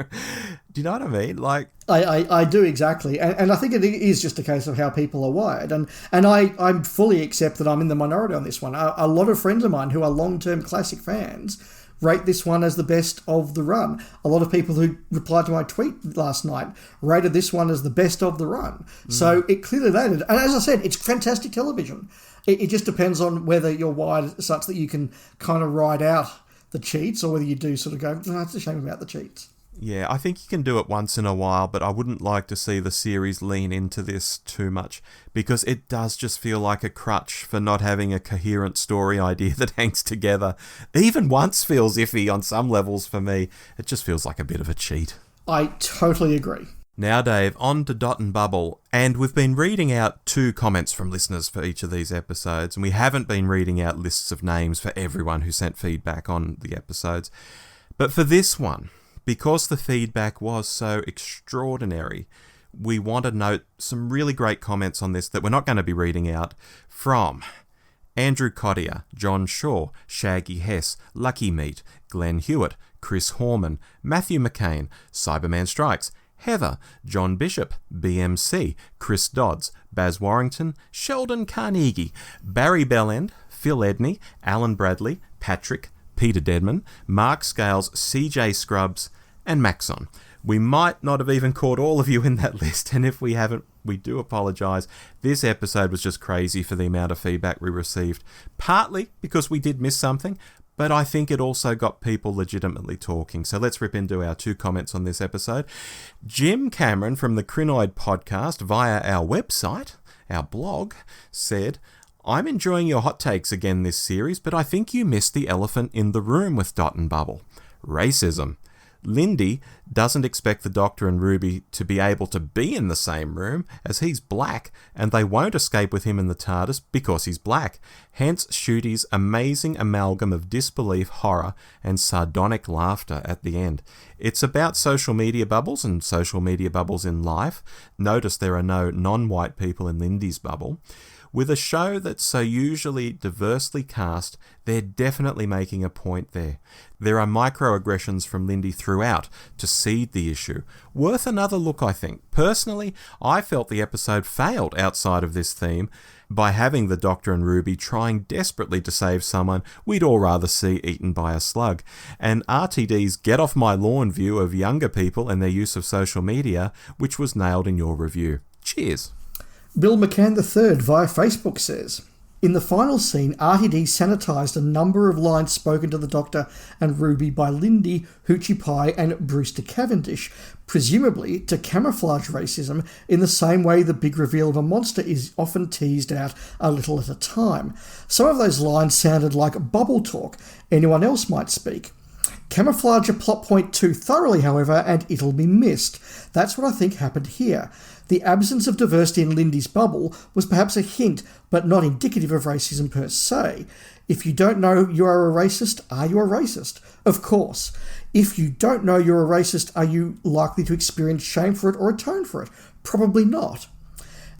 S1: what I mean? Like,
S2: I do exactly, and I think it is just a case of how people are wired, and I fully accept that I'm in the minority on this one. A lot of friends of mine who are long-term classic fans rate this one as the best of the run. A lot of people who replied to my tweet last night rated this one as the best of the run. So it clearly landed. And as I said, it's fantastic television. It just depends on whether you're wired such that you can kind of ride out the cheats or whether you do sort of go, no, it's a shame about the cheats.
S1: Yeah, I think you can do it once in a while, but I wouldn't like to see the series lean into this too much because it does just feel like a crutch for not having a coherent story idea that hangs together. Even once feels iffy on some levels for me. It just feels like a bit of a cheat.
S2: I totally agree.
S1: Now, Dave, on to Dot and Bubble, and we've been reading out 2 comments from listeners for each of these episodes, and we haven't been reading out lists of names for everyone who sent feedback on the episodes. But for this one, because the feedback was so extraordinary, we want to note some really great comments on this that we're not going to be reading out from Andrew Cottier, John Shaw, Shaggy Hess, Lucky Meat, Glenn Hewitt, Chris Horman, Matthew McCain, Cyberman Strikes, Heather, John Bishop, BMC, Chris Dodds, Baz Warrington, Sheldon Carnegie, Barry Bellend, Phil Edney, Alan Bradley, Patrick, Peter Deadman, Mark Scales, CJ Scrubs, and Maxon. We might not have even caught all of you in that list, and if we haven't, we do apologise. This episode was just crazy for the amount of feedback we received, partly because we did miss something, but I think it also got people legitimately talking. So let's rip into our 2 comments on this episode. Jim Cameron from the Crinoid podcast via our website, our blog, said, I'm enjoying your hot takes again this series, but I think you missed the elephant in the room with Dot and Bubble. Racism. Lindy doesn't expect the Doctor and Ruby to be able to be in the same room as he's black, and they won't escape with him in the TARDIS because he's black. Hence Ncuti's amazing amalgam of disbelief, horror, and sardonic laughter at the end. It's about social media bubbles and social media bubbles in life. Notice there are no non-white people in Lindy's bubble. With a show that's so usually diversely cast, they're definitely making a point there. There are microaggressions from Lindy throughout to seed the issue. Worth another look, I think. Personally, I felt the episode failed outside of this theme. by having the Doctor and Ruby trying desperately to save someone we'd all rather see eaten by a slug, and RTD's get off my lawn view of younger people and their use of social media, which was nailed in your review. Cheers.
S2: Bill McCann III via Facebook says, in the final scene, RTD sanitised a number of lines spoken to the Doctor and Ruby by Lindy, Hoochie Pie and Brewster Cavendish, presumably to camouflage racism in the same way the big reveal of a monster is often teased out a little at a time. Some of those lines sounded like bubble talk anyone else might speak. Camouflage a plot point too thoroughly, however, and it'll be missed. That's what I think happened here. The absence of diversity in Lindy's bubble was perhaps a hint, but not indicative of racism per se. If you don't know you are a racist, are you a racist? Of course. If you don't know you're a racist, are you likely to experience shame for it or atone for it? Probably not.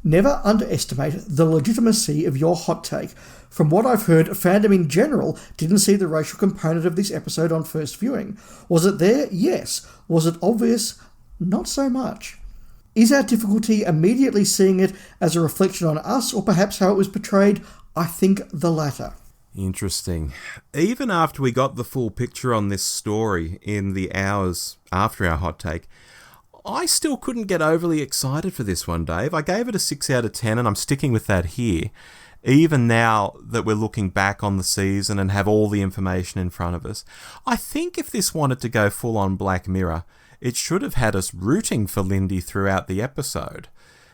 S2: Never underestimate the legitimacy of your hot take. From what I've heard, fandom in general didn't see the racial component of this episode on first viewing. Was it there? Yes. Was it obvious? Not so much. Is our difficulty immediately seeing it as a reflection on us, or perhaps how it was portrayed? I think the latter.
S1: Interesting. Even after we got the full picture on this story in the hours after our hot take, I still couldn't get overly excited for this one, Dave. I gave it a 6 out of 10, and I'm sticking with that here. Even now that we're looking back on the season and have all the information in front of us, I think if this wanted to go full on Black Mirror, it should have had us rooting for Lindy throughout the episode.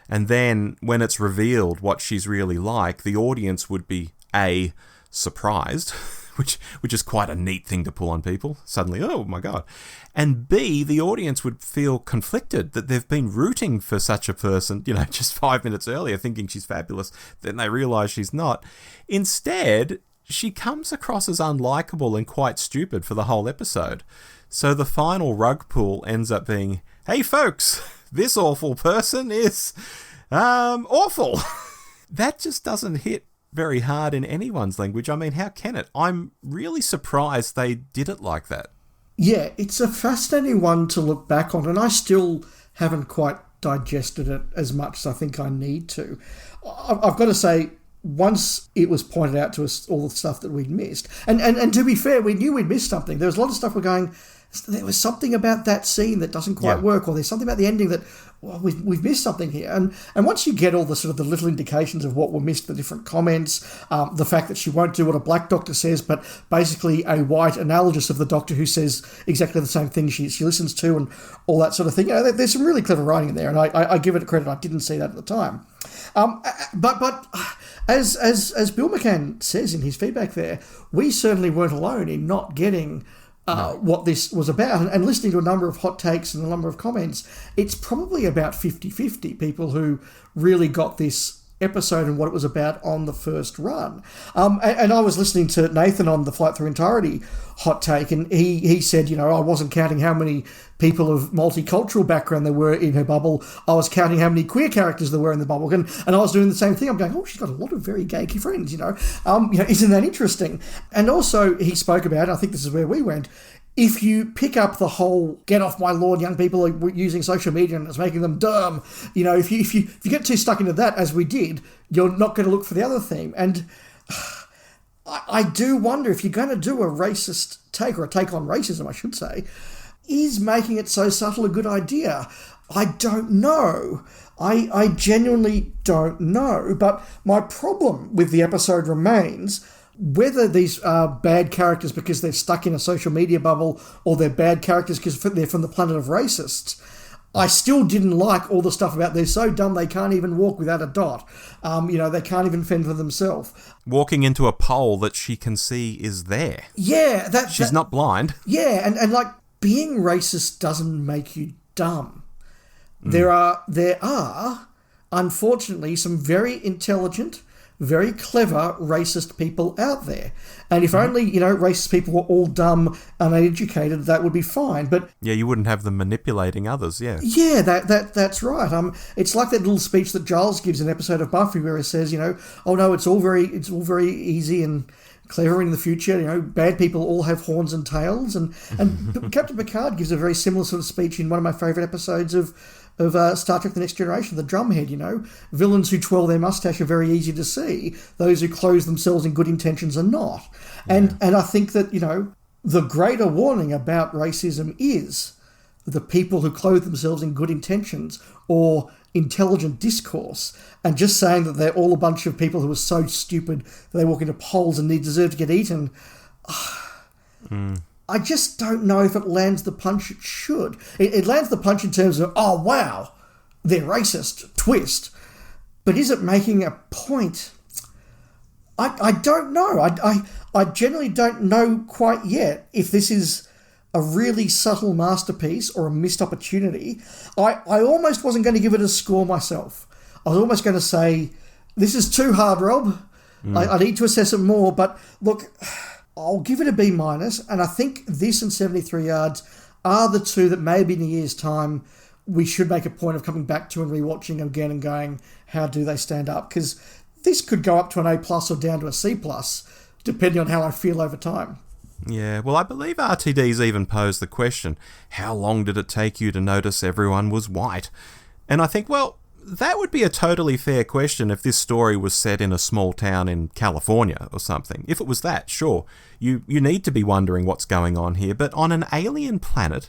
S1: And then, when it's revealed what she's really like, the audience would be, A, surprised, which is quite a neat thing to pull on people. Suddenly, oh my God. And B, the audience would feel conflicted that they've been rooting for such a person, just 5 minutes earlier, thinking she's fabulous. Then they realise she's not. Instead, she comes across as unlikable and quite stupid for the whole episode. So the final rug pull ends up being, hey folks, this awful person is awful. That just doesn't hit very hard in anyone's language. I mean, how can it? I'm really surprised they did it like that.
S2: Yeah, it's a fascinating one to look back on, and I still haven't quite digested it as much as I think I need to. I've got to say, once it was pointed out to us all the stuff that we'd missed, and to be fair, we knew we'd missed something. There was a lot of stuff we're going, there was something about that scene that doesn't quite work, or there's something about the ending that, well, we've missed something here. And once you get all the sort of the little indications of what were missed, the different comments, the fact that she won't do what a black doctor says, but basically a white analogous of the Doctor who says exactly the same thing she listens to, and all that sort of thing. There's some really clever writing in there, and I give it credit. I didn't see that at the time. But as Bill McCann says in his feedback there, we certainly weren't alone in not getting what this was about. And listening to a number of hot takes and a number of comments, it's probably about 50-50 people who really got this episode and what it was about on the first run. And I was listening to Nathan on the Flight Through Entirety hot take, and he said, I wasn't counting how many people of multicultural background there were in her bubble. I was counting how many queer characters there were in the bubble. And I was doing the same thing. I'm going, she's got a lot of very gay friends, isn't that interesting? And also he spoke about, I think this is where we went, if you pick up the whole get off my lawn, young people are using social media and it's making them dumb, if you get too stuck into that, as we did, you're not going to look for the other theme. And I do wonder, if you're going to do a racist take, or a take on racism, I should say, is making it so subtle a good idea? I don't know. I genuinely don't know. But my problem with the episode remains, whether these are bad characters because they're stuck in a social media bubble, or they're bad characters because they're from the planet of racists, I still didn't like all the stuff about they're so dumb they can't even walk without a dot. They can't even fend for themselves. Walking into a pole that she can see is there. Yeah. She's not blind. Yeah, and like, being racist doesn't make you dumb. There are, unfortunately, some very intelligent, very clever racist people out there. And if only, racist people were all dumb, uneducated, that would be fine. But yeah, you wouldn't have them manipulating others, yeah. Yeah, that's right. It's like that little speech that Giles gives in an episode of Buffy where he says, oh no, it's all very easy and clever in the future. Bad people all have horns and tails. And Captain Picard gives a very similar sort of speech in one of my favourite episodes of of Star Trek The Next Generation, the drumhead, Villains who twirl their mustache are very easy to see. Those who clothe themselves in good intentions are not. And I think that, the greater warning about racism is the people who clothe themselves in good intentions or intelligent discourse, and just saying that they're all a bunch of people who are so stupid that they walk into polls and deserve to get eaten. I just don't know if it lands the punch it should. It lands the punch in terms of, oh, wow, they're racist, twist. But is it making a point? I don't know. I generally don't know quite yet if this is a really subtle masterpiece or a missed opportunity. I almost wasn't going to give it a score myself. I was almost going to say, this is too hard, Rob. I need to assess it more. But look, I'll give it a B-, and I think this and 73 Yards are the two that maybe in a year's time we should make a point of coming back to and rewatching again and going, how do they stand up? Because this could go up to an A+ or down to a C+, depending on how I feel over time.
S1: Yeah, well, I believe RTD's even posed the question, how long did it take you to notice everyone was white? And I think, well, that would be a totally fair question if this story was set in a small town in California or something. If it was that, sure, you need to be wondering what's going on here. But on an alien planet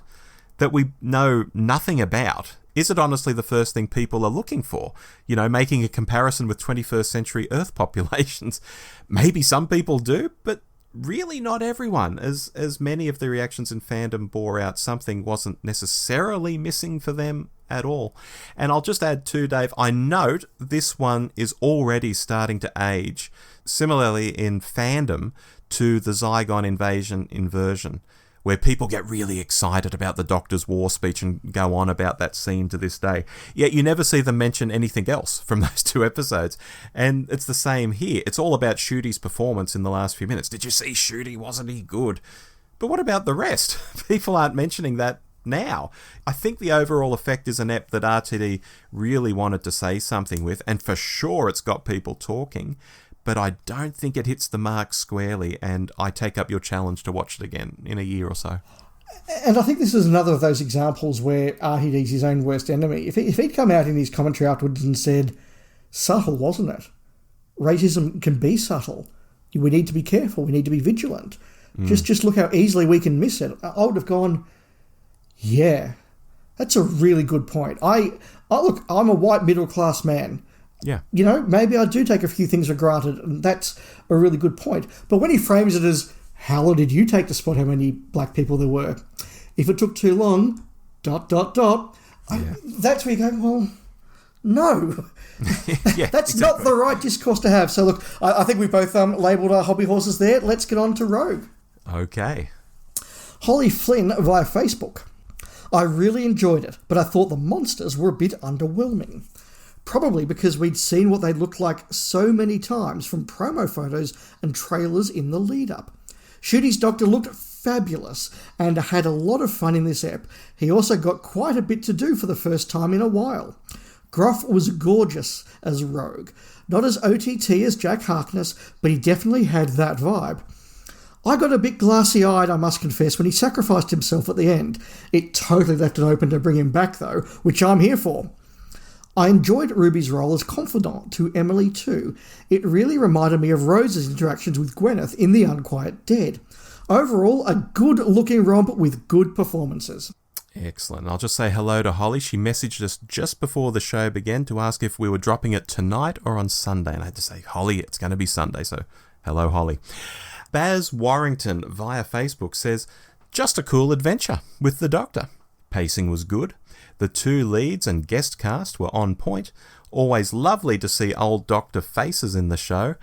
S1: that we know nothing about, is it honestly the first thing people are looking for? Making a comparison with 21st century Earth populations. Maybe some people do, but really not everyone, as many of the reactions in fandom bore out, something wasn't necessarily missing for them at all. And I'll just add too, Dave, I note this one is already starting to age similarly in fandom to the Zygon inversion, where people get really excited about the Doctor's war speech and go on about that scene to this day. Yet you never see them mention anything else from those two episodes. And it's the same here. It's all about Shudi's performance in the last few minutes. Did you see Shudi? Wasn't he good? But what about the rest? People aren't mentioning that now. I think the overall effect is an ep that RTD really wanted to say something with, and for sure it's got people talking. But I don't think it hits the mark squarely, and I take up your challenge to watch it again in a year or so.
S2: And I think this is another of those examples where RTD's his own worst enemy. If he'd come out in his commentary afterwards and said, subtle, wasn't it? Racism can be subtle. We need to be careful. We need to be vigilant. Just look how easily we can miss it. I would have gone, yeah, that's a really good point. Look, I'm a white middle-class man.
S1: Yeah.
S2: Maybe I do take a few things for granted, and that's a really good point. But when he frames it as, how long did you take to spot how many black people there were? If it took too long, ... Yeah. That's where you go, well, no.
S1: Yeah,
S2: that's
S1: exactly.
S2: not the right discourse to have. So look, I think we both labelled our hobby horses there. Let's get on to Rogue.
S1: Okay.
S2: Holly Flynn via Facebook. I really enjoyed it, but I thought the monsters were a bit underwhelming. Probably because we'd seen what they looked like so many times from promo photos and trailers in the lead-up. Shudi's Doctor looked fabulous and had a lot of fun in this ep. He also got quite a bit to do for the first time in a while. Groff was gorgeous as Rogue. Not as OTT as Jack Harkness, but he definitely had that vibe. I got a bit glassy-eyed, I must confess, when he sacrificed himself at the end. It totally left it open to bring him back, though, which I'm here for. I enjoyed Ruby's role as confidant to Emily too. It really reminded me of Rose's interactions with Gwyneth in The Unquiet Dead. Overall, a good-looking romp with good performances.
S1: Excellent. I'll just say hello to Holly. She messaged us just before the show began to ask if we were dropping it tonight or on Sunday. And I had to say, Holly, it's going to be Sunday. So, hello, Holly. Baz Warrington via Facebook says, just a cool adventure with the Doctor. Pacing was good. The two leads and guest cast were on point. Always lovely to see old Doctor faces in the show.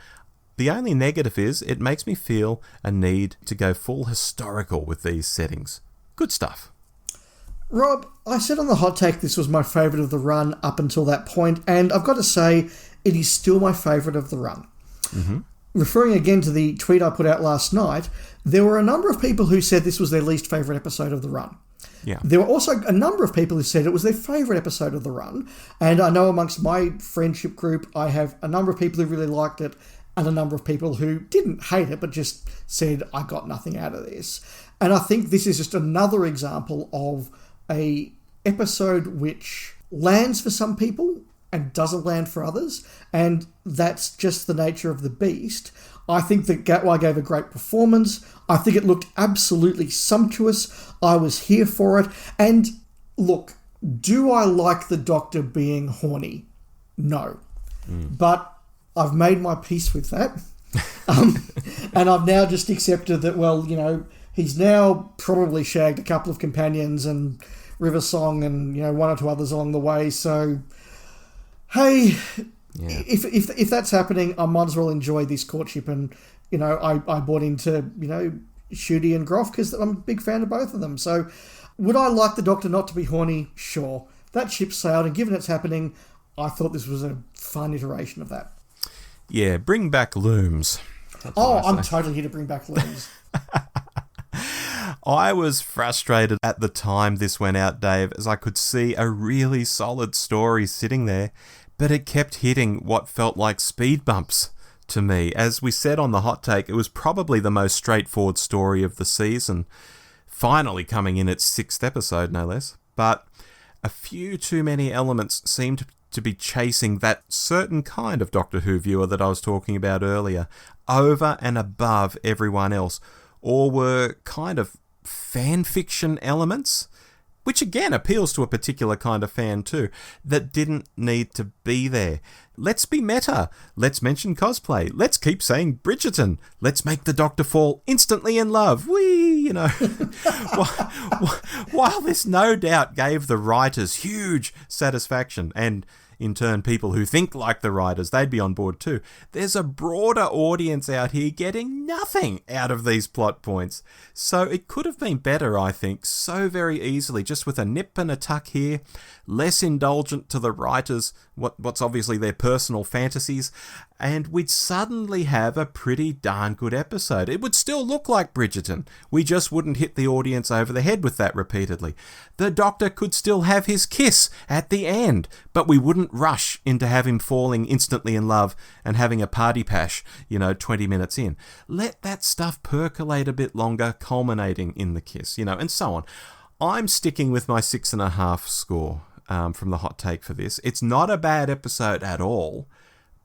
S1: The only negative is it makes me feel a need to go full historical with these settings. Good stuff.
S2: Rob, I said on the hot take this was my favourite of the run up until that point, and I've got to say it is still my favourite of the run.
S1: Mm-hmm.
S2: Referring again to the tweet I put out last night, there were a number of people who said this was their least favourite episode of the run.
S1: Yeah.
S2: There were also a number of people who said it was their favourite episode of the run, and I know amongst my friendship group I have a number of people who really liked it and a number of people who didn't hate it but just said, I got nothing out of this. And I think this is just another example of a episode which lands for some people and doesn't land for others, and that's just the nature of the beast. I think that Gatway gave a great performance. I think it looked absolutely sumptuous. I was here for it. And look, do I like the Doctor being horny? No. But I've made my peace with that. And I've now just accepted that, well, you know, he's now probably shagged a couple of companions and River Song and, you know, one or two others along the way. So, hey, if that's happening, I might as well enjoy this courtship. And, you know, I bought into, you know, Shooty and Groff because I'm a big fan of both of them. So would I like the Doctor not to be horny? Sure. That ship sailed, and given it's happening, I thought this was a fun iteration of that.
S1: Yeah, bring back looms.
S2: I'm totally here to bring back looms.
S1: I was frustrated at the time this went out, Dave, as I could see a really solid story sitting there, but it kept hitting what felt like speed bumps to me. As we said on the hot take, it was probably the most straightforward story of the season, finally coming in its 6th episode, no less. But a few too many elements seemed to be chasing that certain kind of Doctor Who viewer that I was talking about earlier, over and above everyone else, or were kind of fan fiction elements, which again appeals to a particular kind of fan too, that didn't need to be there. Let's be meta. Let's mention cosplay. Let's keep saying Bridgerton. Let's make the Doctor fall instantly in love. You know. While this no doubt gave the writers huge satisfaction, and in turn people who think like the writers, they'd be on board too, there's a broader audience out here getting nothing out of these plot points. So it could have been better, I think, so very easily, just with a nip and a tuck here, less indulgent to the writers, what's obviously their personal fantasies, and we'd suddenly have a pretty darn good episode. It would still look like Bridgerton. We just wouldn't hit the audience over the head with that repeatedly. The Doctor could still have his kiss at the end, but we wouldn't rush into have him falling instantly in love and having a party pash, 20 minutes in. Let that stuff percolate a bit longer, culminating in the kiss, and so on. I'm sticking with my 6.5 score from the hot take for this. It's not a bad episode at all,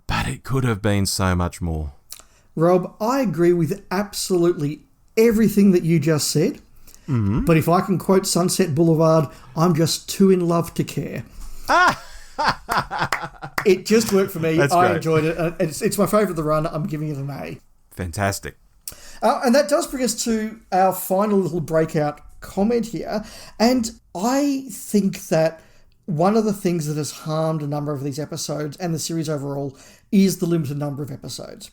S1: but it could have been so much more.
S2: Rob, I agree with absolutely everything that you just said. Mm-hmm. But if I can quote Sunset Boulevard, I'm just too in love to care. It just worked for me. I enjoyed it. It's my favourite of the run. I'm giving it an A.
S1: Fantastic.
S2: And that does bring us to our final little breakout comment here. And I think that one of the things that has harmed a number of these episodes and the series overall is the limited number of episodes.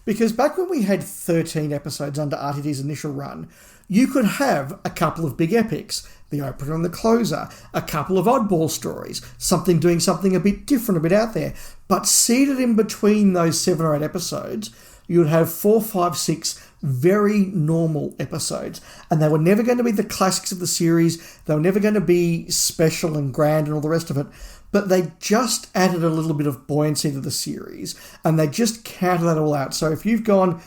S2: Because back when we had 13 episodes under RTD's initial run, you could have a couple of big epics, the opener and the closer, a couple of oddball stories, something doing something a bit different, a bit out there. But seated in between those 7 or 8 episodes, you would have 4, 5, 6 very normal episodes. And they were never going to be the classics of the series. They were never going to be special and grand and all the rest of it. But they just added a little bit of buoyancy to the series. And they just counted that all out. So if you've gone,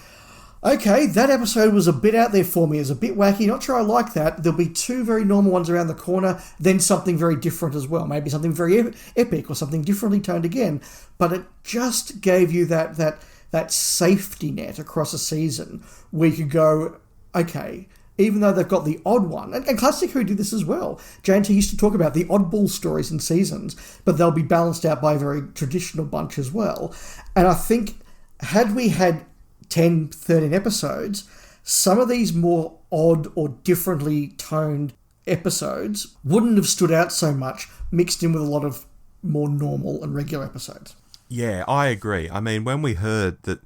S2: okay, that episode was a bit out there for me, it was a bit wacky, not sure I like that, there'll be 2 very normal ones around the corner, then something very different as well. Maybe something very epic or something differently toned again. But it just gave you that safety net across a season where you could go, okay, even though they've got the odd one, and Classic Who did this as well. J&T used to talk about the oddball stories in seasons, but they'll be balanced out by a very traditional bunch as well. And I think had we had 10, 13 episodes, some of these more odd or differently toned episodes wouldn't have stood out so much, mixed in with a lot of more normal and regular episodes.
S1: Yeah, I agree. I mean, when we heard that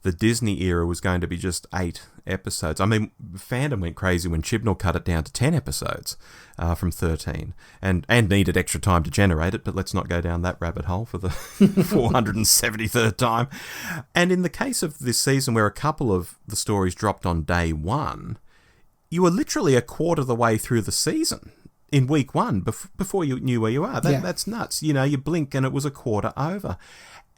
S1: the Disney era was going to be just 8 episodes, I mean, fandom went crazy when Chibnall cut it down to 10 episodes from 13 and needed extra time to generate it, but let's not go down that rabbit hole for the 473rd time. And in the case of this season where a couple of the stories dropped on day 1, you were literally a quarter of the way through the season in week 1 before you knew where you are. That's nuts. You blink and it was a quarter over.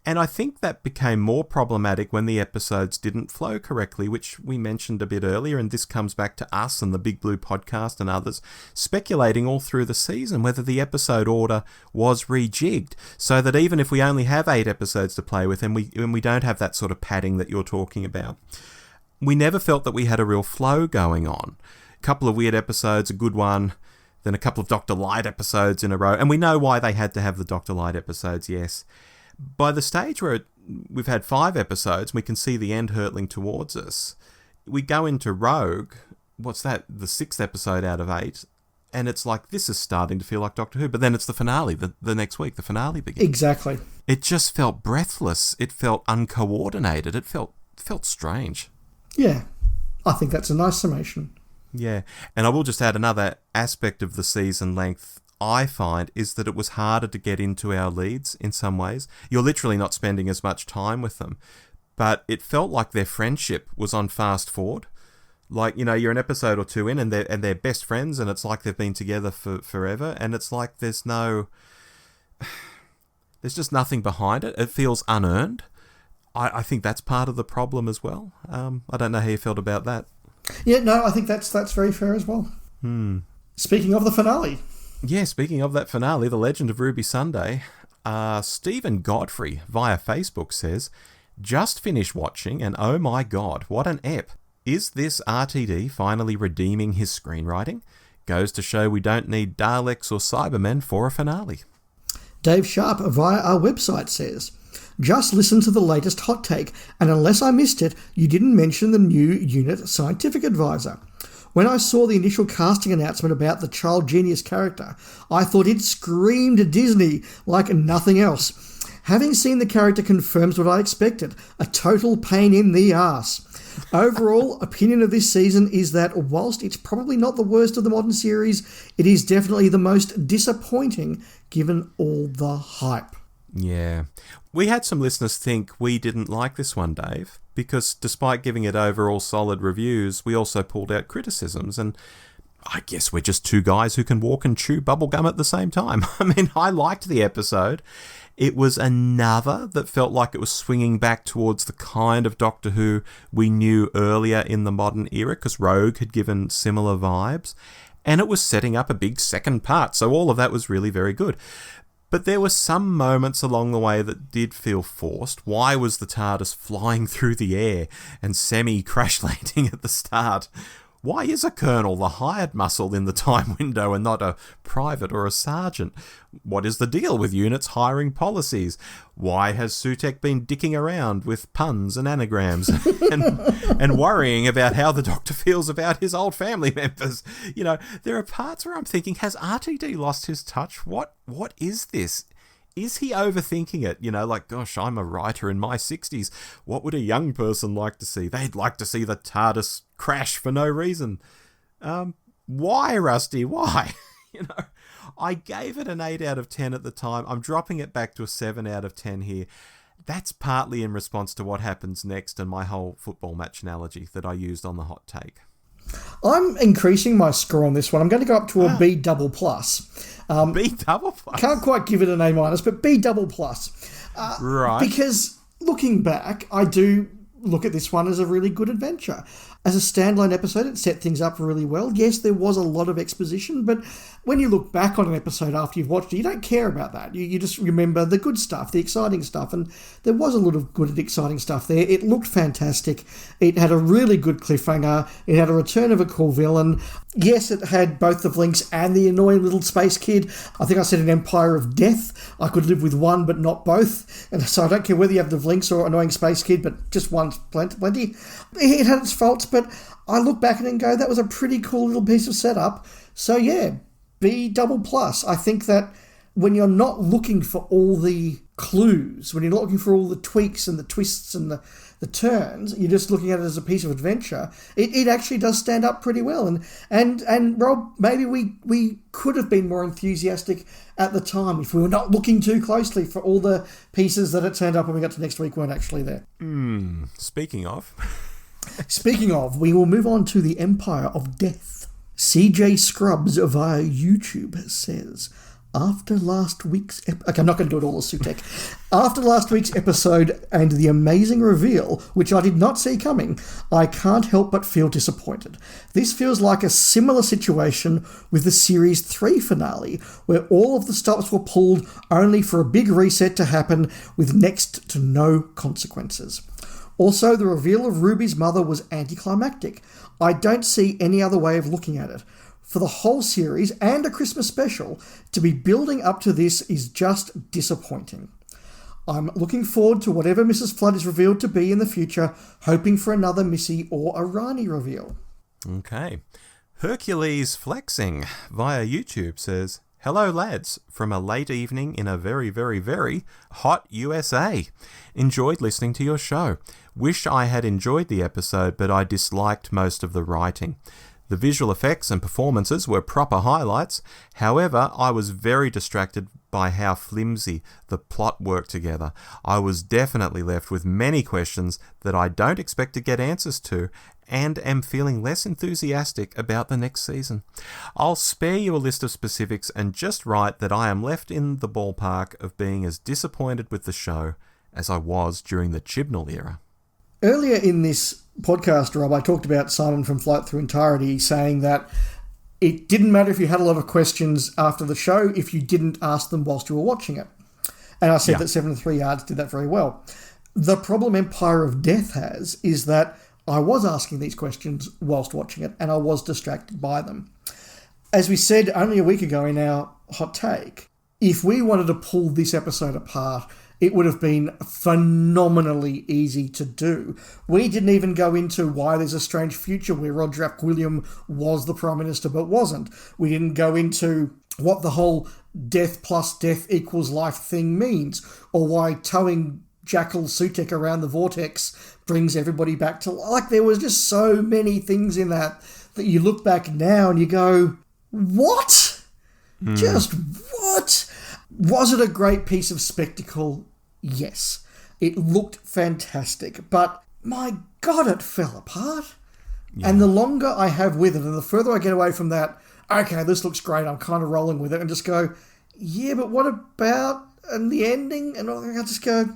S1: And I think that became more problematic when the episodes didn't flow correctly, which we mentioned a bit earlier, and this comes back to us and the Big Blue podcast and others speculating all through the season whether the episode order was rejigged, so that even if we only have 8 episodes to play with and we don't have that sort of padding that you're talking about, we never felt that we had a real flow going on. A couple of weird episodes, a good one, then a couple of Dr. Light episodes in a row, and we know why they had to have the Dr. Light episodes, yes. By the stage where we've had 5 episodes, we can see the end hurtling towards us. We go into Rogue, what's that, the 6th episode out of 8, and it's like, this is starting to feel like Doctor Who, but then it's the finale, the next week, the finale begins.
S2: Exactly.
S1: It just felt breathless, it felt uncoordinated, it felt strange.
S2: Yeah, I think that's a nice summation.
S1: Yeah, and I will just add another aspect of the season length I find is that it was harder to get into our leads in some ways. You're literally not spending as much time with them, but it felt like their friendship was on fast forward. Like, you know, you're an episode or 2 in and they're best friends and it's like they've been together for forever, and it's like there's just nothing behind it. It feels unearned. I think that's part of the problem as well. I don't know how you felt about that.
S2: Yeah, no, I think that's very fair as well. Speaking of the finale.
S1: Yeah, speaking of that finale, The Legend of Ruby Sunday, Stephen Godfrey via Facebook says, just finished watching and oh my god, what an ep. Is this RTD finally redeeming his screenwriting? Goes to show we don't need Daleks or Cybermen for a finale.
S2: Dave Sharp via our website says, just listen to the latest hot take, and unless I missed it, you didn't mention the new unit scientific advisor. When I saw the initial casting announcement about the Child Genius character, I thought it screamed Disney like nothing else. Having seen the character confirms what I expected, a total pain in the arse. Overall, opinion of this season is that whilst it's probably not the worst of the modern series, it is definitely the most disappointing given all the hype.
S1: Yeah. We had some listeners think we didn't like this one, Dave, because despite giving it overall solid reviews, we also pulled out criticisms, and I guess we're just 2 guys who can walk and chew bubblegum at the same time. I mean, I liked the episode. It was another that felt like it was swinging back towards the kind of Doctor Who we knew earlier in the modern era, because Rogue had given similar vibes, and it was setting up a big second part, so all of that was really very good. But there were some moments along the way that did feel forced. Why was the TARDIS flying through the air and semi-crash landing at the start? Why is a colonel the hired muscle in the time window and not a private or a sergeant? What is the deal with units hiring policies? Why has Sutek been dicking around with puns and anagrams and worrying about how the Doctor feels about his old family members? You know, there are parts where I'm thinking, has RTD lost his touch? What is this? Is he overthinking it? You know, like, gosh, I'm a writer in my 60s. What would a young person like to see? They'd like to see the TARDIS crash for no reason. Why, Rusty? Why? You know, I gave it an 8 out of 10 at the time. I'm dropping it back to a 7 out of 10 here. That's partly in response to what happens next and my whole football match analogy that I used on the hot take.
S2: I'm increasing my score on this one. I'm going to go up to a B double plus.
S1: B double plus?
S2: Can't quite give it an A minus, but B double plus.
S1: Right.
S2: Because looking back, I do look at this one as a really good adventure. As a standalone episode, it set things up really well. Yes, there was a lot of exposition, but when you look back on an episode after you've watched it, you don't care about that. You just remember the good stuff, the exciting stuff, and there was a lot of good and exciting stuff there. It looked fantastic. It had a really good cliffhanger. It had a return of a cool villain. Yes, it had both the Vlinks and the annoying little space kid. I think I said an Empire of Death. I could live with one, but not both. And so I don't care whether you have the Vlinks or annoying space kid, but just one's plenty. It had its faults, but I look back and go, that was a pretty cool little piece of setup. So yeah, B double plus. I think that when you're not looking for all the clues, when you're not looking for all the tweaks and the twists and the turns, you're just looking at it as a piece of adventure, it actually does stand up pretty well. And Rob, maybe we could have been more enthusiastic at the time if we were not looking too closely for all the pieces that it turned up when we got to next week weren't actually there.
S1: Speaking of,
S2: we will move on to the Empire of Death. CJ Scrubs via YouTube says, after last week's... Okay, I'm not going to do it all as Sutek. After last week's episode and the amazing reveal, which I did not see coming, I can't help but feel disappointed. This feels like a similar situation with the Series 3 finale, where all of the stops were pulled only for a big reset to happen with next to no consequences. Also, the reveal of Ruby's mother was anticlimactic. I don't see any other way of looking at it. For the whole series and a Christmas special, to be building up to this is just disappointing. I'm looking forward to whatever Mrs. Flood is revealed to be in the future, hoping for another Missy or a Rani reveal.
S1: Okay. Hercules Flexing via YouTube says, "Hello lads, from a late evening in a very, very, very hot USA. Enjoyed listening to your show. Wish I had enjoyed the episode, but I disliked most of the writing. The visual effects and performances were proper highlights. However, I was very distracted by how flimsy the plot worked together. I was definitely left with many questions that I don't expect to get answers to, and am feeling less enthusiastic about the next season. I'll spare you a list of specifics and just write that I am left in the ballpark of being as disappointed with the show as I was during the Chibnall era."
S2: Earlier in this podcast, Rob, I talked about Simon from Flight Through Entirety saying that it didn't matter if you had a lot of questions after the show if you didn't ask them whilst you were watching it. And I said that 7 3 Yards did that very well. The problem Empire of Death has is that I was asking these questions whilst watching it and I was distracted by them. As we said only a week ago in our hot take, if we wanted to pull this episode apart, it would have been phenomenally easy to do. We didn't even go into why there's a strange future where Roderick William was the Prime Minister but wasn't. We didn't go into what the whole death plus death equals life thing means, or why towing Jackal Sutek around the vortex brings everybody back to... Like, there was just so many things in that you look back now and you go, what? Just what? Was it a great piece of spectacle? Yes. It looked fantastic, but my God, it fell apart. Yeah. And the longer I have with it, and the further I get away from that, okay, this looks great, I'm kind of rolling with it, and just go, yeah, but what about and the ending? And I just go,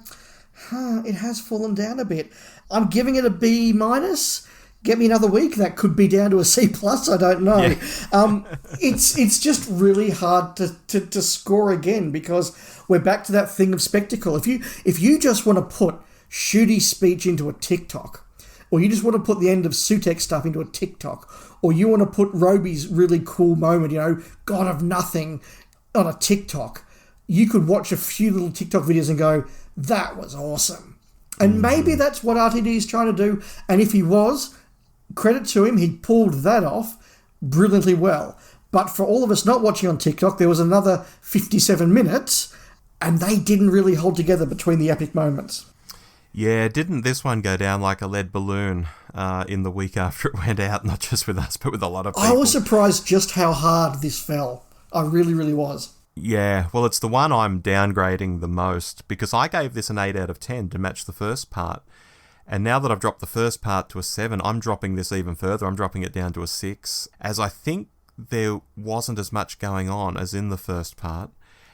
S2: it has fallen down a bit. I'm giving it a B minus. Get me another week. That could be down to a C plus. I don't know. Yeah. It's just really hard to score again because we're back to that thing of spectacle. If you just want to put Shooty's speech into a TikTok, or you just want to put the end of Sutek stuff into a TikTok, or you want to put Roby's really cool moment, God of Nothing, on a TikTok, you could watch a few little TikTok videos and go, that was awesome. And maybe that's what RTD is trying to do. And if he was, credit to him, he pulled that off brilliantly well. But for all of us not watching on TikTok, there was another 57 minutes, and they didn't really hold together between the epic moments.
S1: Yeah, didn't this one go down like a lead balloon in the week after it went out? Not just with us, but with a lot of people.
S2: I was surprised just how hard this fell. I really, really was.
S1: Yeah, well, it's the one I'm downgrading the most because I gave this an 8 out of 10 to match the first part. And now that I've dropped the first part to a 7, I'm dropping this even further. I'm dropping it down to a 6, as I think there wasn't as much going on as in the first part.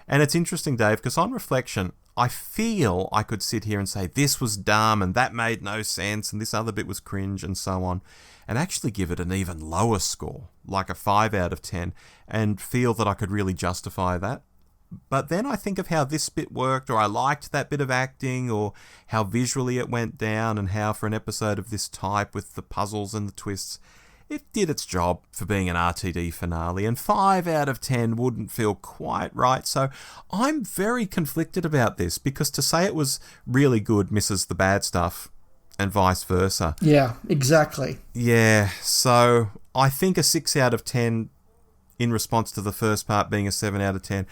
S1: And it's interesting, Dave, because on reflection, I feel I could sit here and say this was dumb and that made no sense and this other bit was cringe and so on, and actually give it an even lower score, like a 5 out of 10, and feel that I could really justify that. But then I think of how this bit worked, or I liked that bit of acting, or how visually it went down, and how for an episode of this type with the puzzles and the twists, it did its job for being an RTD finale, and 5 out of 10 wouldn't feel quite right. So I'm very conflicted about this, because to say it was really good misses the bad stuff, and vice versa.
S2: Yeah, exactly.
S1: Yeah, so I think a 6 out of 10 in response to the first part being a 7 out of 10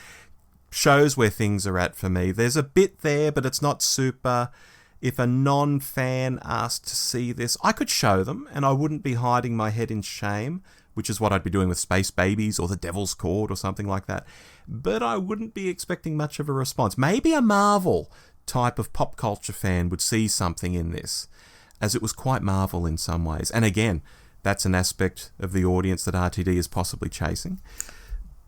S1: shows where things are at for me. There's a bit there, but it's not super. If a non-fan asked to see this, I could show them, and I wouldn't be hiding my head in shame, which is what I'd be doing with Space Babies or The Devil's Court or something like that. But I wouldn't be expecting much of a response. Maybe a Marvel type of pop culture fan would see something in this, as it was quite Marvel in some ways. And again, that's an aspect of the audience that RTD is possibly chasing.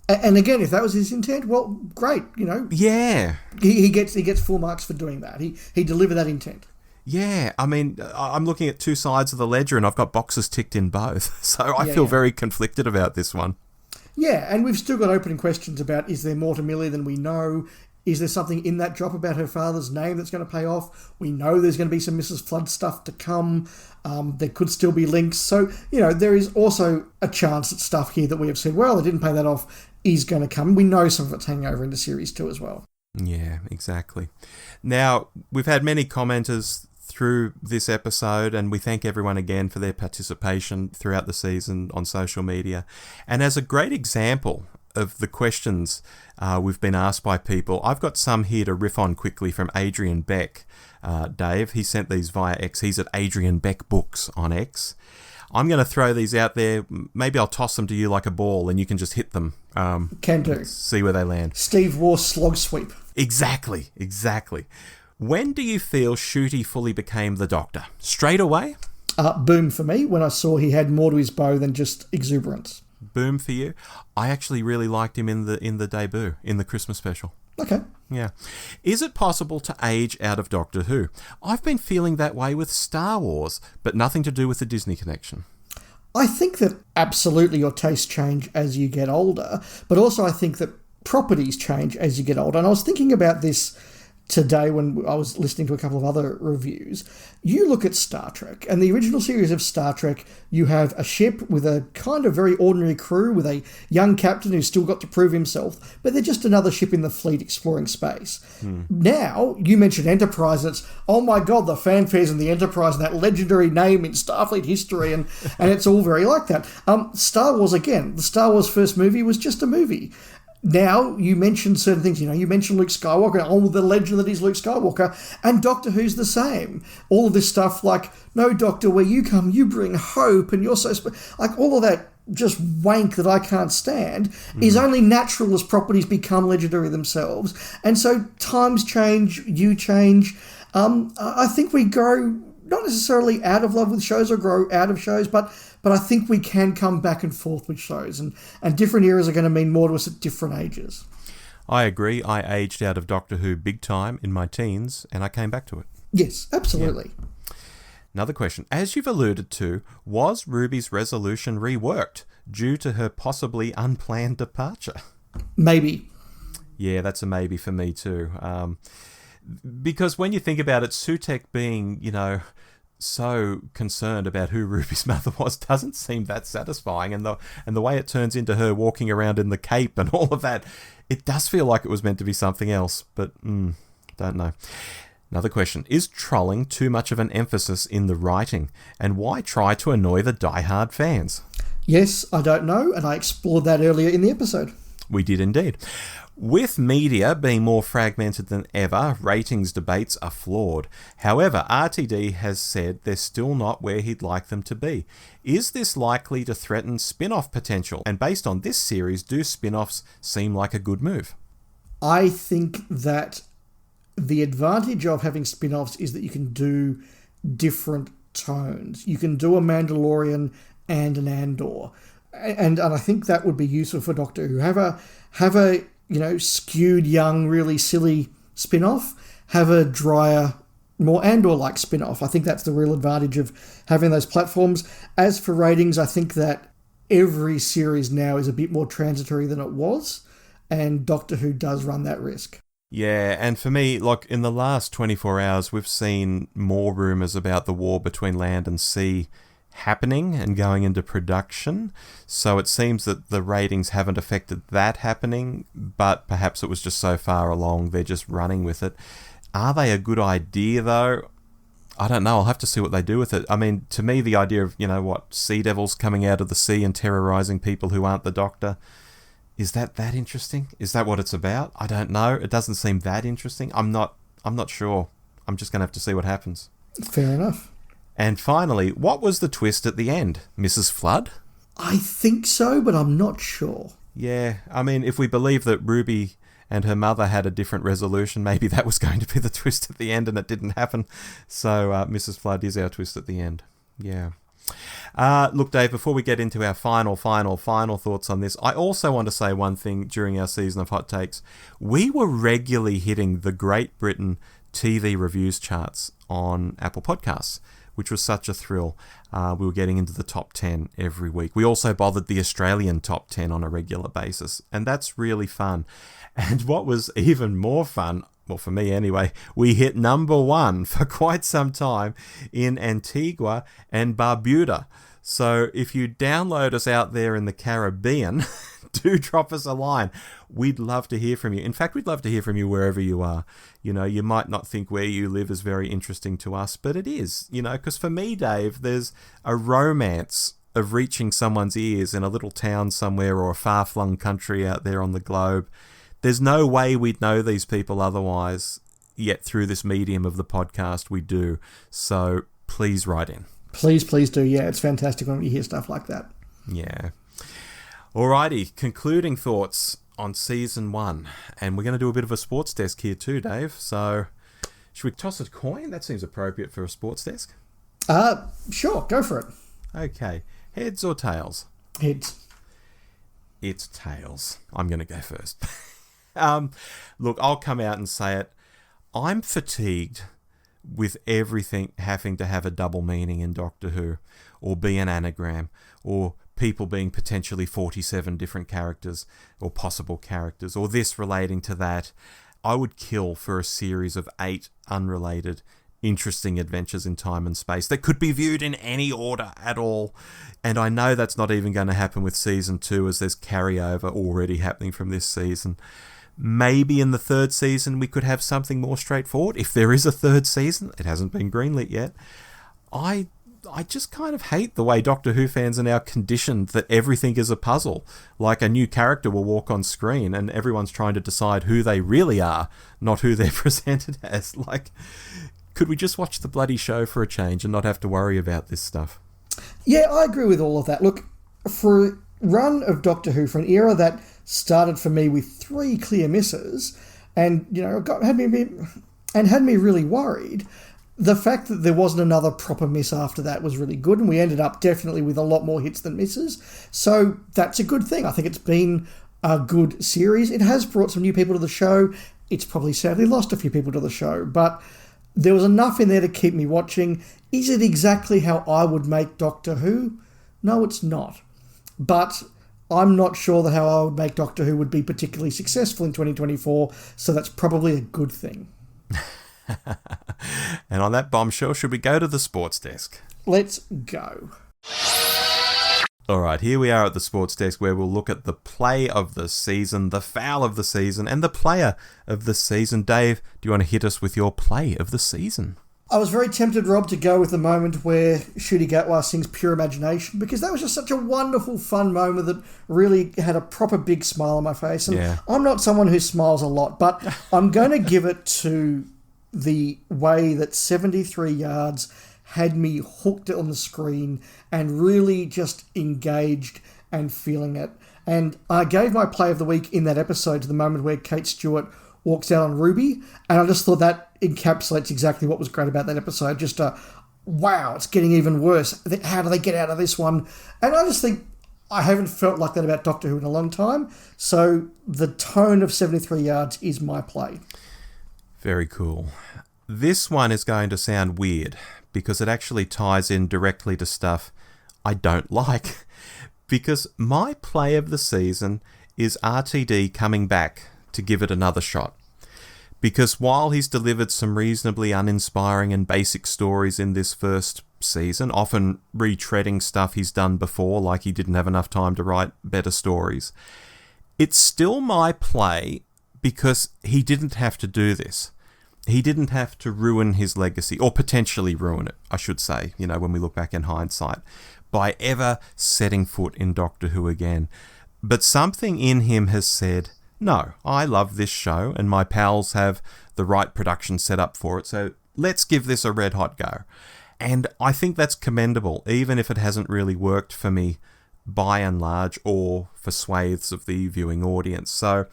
S2: And again, if that was his intent, well, great.
S1: Yeah.
S2: He gets full marks for doing that. He delivered that intent.
S1: Yeah, I mean, I'm looking at two sides of the ledger and I've got boxes ticked in both. So I
S2: Yeah,
S1: feel
S2: yeah.
S1: very conflicted about this one.
S2: Yeah, and we've still got opening questions about, is there more to Millie than we know? Is there something in that drop about her father's name that's going to pay off? We know there's going to be some Mrs. Flood stuff to come. There could still be links. So, there is also a chance that stuff here that we have said, well, they didn't pay that off, is going to come. We know some of it's hanging over into Series 2 as well.
S1: Yeah, exactly. Now, we've had many commenters through this episode, and we thank everyone again for their participation throughout the season on social media. And as a great example of the questions we've been asked by people, I've got some here to riff on quickly from Adrian Beck. Dave, he sent these via X. He's at Adrian Beck Books on X. I'm going to throw these out there. Maybe I'll toss them to you like a ball and you can just hit them.
S2: Can do.
S1: See where they land.
S2: Steve Waugh slog sweep.
S1: Exactly. When do you feel Shooty fully became the Doctor? Straight away?
S2: Boom for me, when I saw he had more to his bow than just exuberance.
S1: Boom for you? I actually really liked him in the debut, in the Christmas special.
S2: Okay.
S1: Yeah. Is it possible to age out of Doctor Who? I've been feeling that way with Star Wars, but nothing to do with the Disney connection.
S2: I think that absolutely your tastes change as you get older, but also I think that properties change as you get older. And I was thinking about this today when I was listening to a couple of other reviews. You look at Star Trek, and the original series of Star Trek, you have a ship with a kind of very ordinary crew with a young captain who's still got to prove himself, but they're just another ship in the fleet exploring space. Now, you mentioned Enterprise, and it's, oh my God, the fanfares in the Enterprise and that legendary name in Starfleet history, and it's all very like that. Star Wars, again, the Star Wars first movie was just a movie. Now, you mentioned certain things, you mentioned Luke Skywalker, all the legend that is Luke Skywalker, and Doctor Who's the same. All of this stuff like, no, Doctor, where you come, you bring hope, and you're so... like, all of that just wank that I can't stand is only natural as properties become legendary themselves. And so times change, you change. I think we grow, not necessarily out of love with shows or grow out of shows, but I think we can come back and forth with shows, and different eras are going to mean more to us at different ages.
S1: I agree. I aged out of Doctor Who big time in my teens, and I came back to it.
S2: Yes, absolutely.
S1: Yeah. Another question. As you've alluded to, was Ruby's resolution reworked due to her possibly unplanned departure?
S2: Maybe.
S1: Yeah, that's a maybe for me too. Because when you think about it, Sutek being, so concerned about who Ruby's mother was doesn't seem that satisfying, and the way it turns into her walking around in the cape and all of that, it does feel like it was meant to be something else, but don't know. Another question. Is trolling too much of an emphasis in the writing, and why try to annoy the die-hard fans?
S2: Yes, I don't know, and I explored that earlier in the episode.
S1: We did indeed. With media being more fragmented than ever, ratings debates are flawed. However, RTD has said they're still not where he'd like them to be. Is this likely to threaten spin-off potential? And based on this series, do spin-offs seem like a good move?
S2: I think that the advantage of having spin-offs is that you can do different tones. You can do a Mandalorian and an Andor. And I think that would be useful for Doctor Who. Have a skewed, young, really silly spin-off. Have a drier, more Andor-like spin-off. I think that's the real advantage of having those platforms. As for ratings, I think that every series now is a bit more transitory than it was, and Doctor Who does run that risk.
S1: Yeah, and for me, like, in the last 24 hours, we've seen more rumours about the war between land and sea happening and going into production. So it seems that the ratings haven't affected that happening, but perhaps it was just so far along, they're just running with it. Are they a good idea, though? I don't know. I'll have to see what they do with it. I mean, to me, the idea of, sea devils coming out of the sea and terrorising people who aren't the Doctor, is that interesting? Is that what it's about? I don't know. It doesn't seem that interesting. I'm not sure. I'm just going to have to see what happens.
S2: Fair enough.
S1: And finally, what was the twist at the end? Mrs. Flood?
S2: I think so, but I'm not sure.
S1: Yeah, I mean, if we believe that Ruby and her mother had a different resolution, maybe that was going to be the twist at the end and it didn't happen. So Mrs. Flood is our twist at the end. Yeah. Look, Dave, before we get into our final thoughts on this, I also want to say one thing during our season of Hot Takes. We were regularly hitting the Great Britain TV reviews charts on Apple Podcasts, which was such a thrill. We were getting into the top 10 every week. We also bothered the Australian top 10 on a regular basis, and that's really fun. And what was even more fun, well, for me anyway, we hit number 1 for quite some time in Antigua and Barbuda. So if you download us out there in the Caribbean, do drop us a line. We'd love to hear from you. In fact, we'd love to hear from you wherever you are. You know, you might not think where you live is very interesting to us, but it is, you know, because for me, Dave, there's a romance of reaching someone's ears in a little town somewhere or a far-flung country out there on the globe. There's no way we'd know these people otherwise, yet through this medium of the podcast we do. So please write in.
S2: Please do. Yeah, it's fantastic when you hear stuff like that.
S1: Yeah. Alrighty, concluding thoughts on Season 1. And we're going to do a bit of a sports desk here too, Dave. So should we toss a coin? That seems appropriate for a sports desk.
S2: Sure, go for it.
S1: Okay. Heads or tails?
S2: Heads.
S1: It's tails. I'm going to go first. Look, I'll come out and say it. I'm fatigued with everything having to have a double meaning in Doctor Who, or be an anagram, or people being potentially 47 different characters, or possible characters, or this relating to that. I would kill for a series of 8 unrelated, interesting adventures in time and space that could be viewed in any order at all. And I know that's not even going to happen with Season 2, as there's carryover already happening from this season. Maybe in the 3rd season we could have something more straightforward. If there is a 3rd season, it hasn't been greenlit yet. I just kind of hate the way Doctor Who fans are now conditioned that everything is a puzzle. Like a new character will walk on screen and everyone's trying to decide who they really are, not who they're presented as. Like, could we just watch the bloody show for a change and not have to worry about this stuff? Yeah,
S2: I agree with all of that. Look, for a run of Doctor Who, for an era that started for me with 3 clear misses, and you know, had me really worried. The fact that there wasn't another proper miss after that was really good, and we ended up definitely with a lot more hits than misses. So that's a good thing. I think it's been a good series. It has brought some new people to the show. It's probably sadly lost a few people to the show, but there was enough in there to keep me watching. Is it exactly how I would make Doctor Who? No, it's not. But I'm not sure that how I would make Doctor Who would be particularly successful in 2024, so that's probably a good thing.
S1: And on that bombshell, should we go to the sports desk?
S2: Let's go.
S1: All right, here we are at the sports desk, where we'll look at the play of the season, the foul of the season, and the player of the season. Dave, do you want to hit us with your play of the season?
S2: I was very tempted, Rob, to go with the moment where Ncuti Gatwa sings Pure Imagination, because that was just such a wonderful, fun moment that really had a proper big smile on my face. And yeah. I'm not someone who smiles a lot, but I'm going to give it to the way that 73 Yards had me hooked on the screen and really just engaged and feeling it. And I gave my play of the week in that episode to the moment where Kate Stewart walks out on Ruby, and I just thought that encapsulates exactly what was great about that episode. Just wow, it's getting even worse. How do they get out of this one? And I just think I haven't felt like that about Doctor Who in a long time. So the tone of 73 Yards is my play.
S1: Very cool. This one is going to sound weird because it actually ties in directly to stuff I don't like. Because my play of the season is RTD coming back to give it another shot. Because while he's delivered some reasonably uninspiring and basic stories in this first season, often retreading stuff he's done before, like he didn't have enough time to write better stories, it's still my play because he didn't have to do this. He didn't have to ruin his legacy, or potentially ruin it, I should say, you know, when we look back in hindsight, by ever setting foot in Doctor Who again. But something in him has said, no, I love this show and my pals have the right production set up for it, so let's give this a red hot go. And I think that's commendable, even if it hasn't really worked for me by and large, or for swathes of the viewing audience. So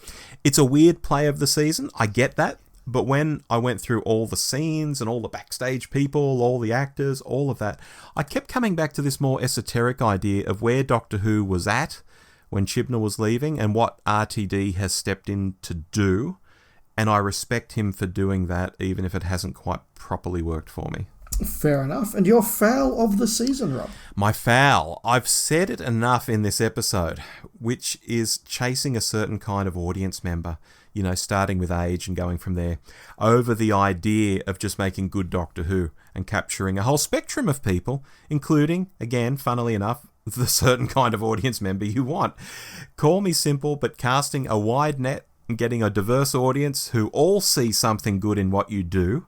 S1: it's a weird play of the season, I get that, But when I went through all the scenes and all the backstage people, all the actors, all of that, I kept coming back to this more esoteric idea of where Doctor Who was at when Chibnall was leaving and what RTD has stepped in to do. And I respect him for doing that, even if it hasn't quite properly worked for me.
S2: Fair enough. And your foul of the season, Rob?
S1: My foul. I've said it enough in this episode, which is chasing a certain kind of audience member, you know, starting with age and going from there, over the idea of just making good Doctor Who and capturing a whole spectrum of people, including, again, funnily enough, the certain kind of audience member you want. Call me simple, but casting a wide net and getting a diverse audience who all see something good in what you do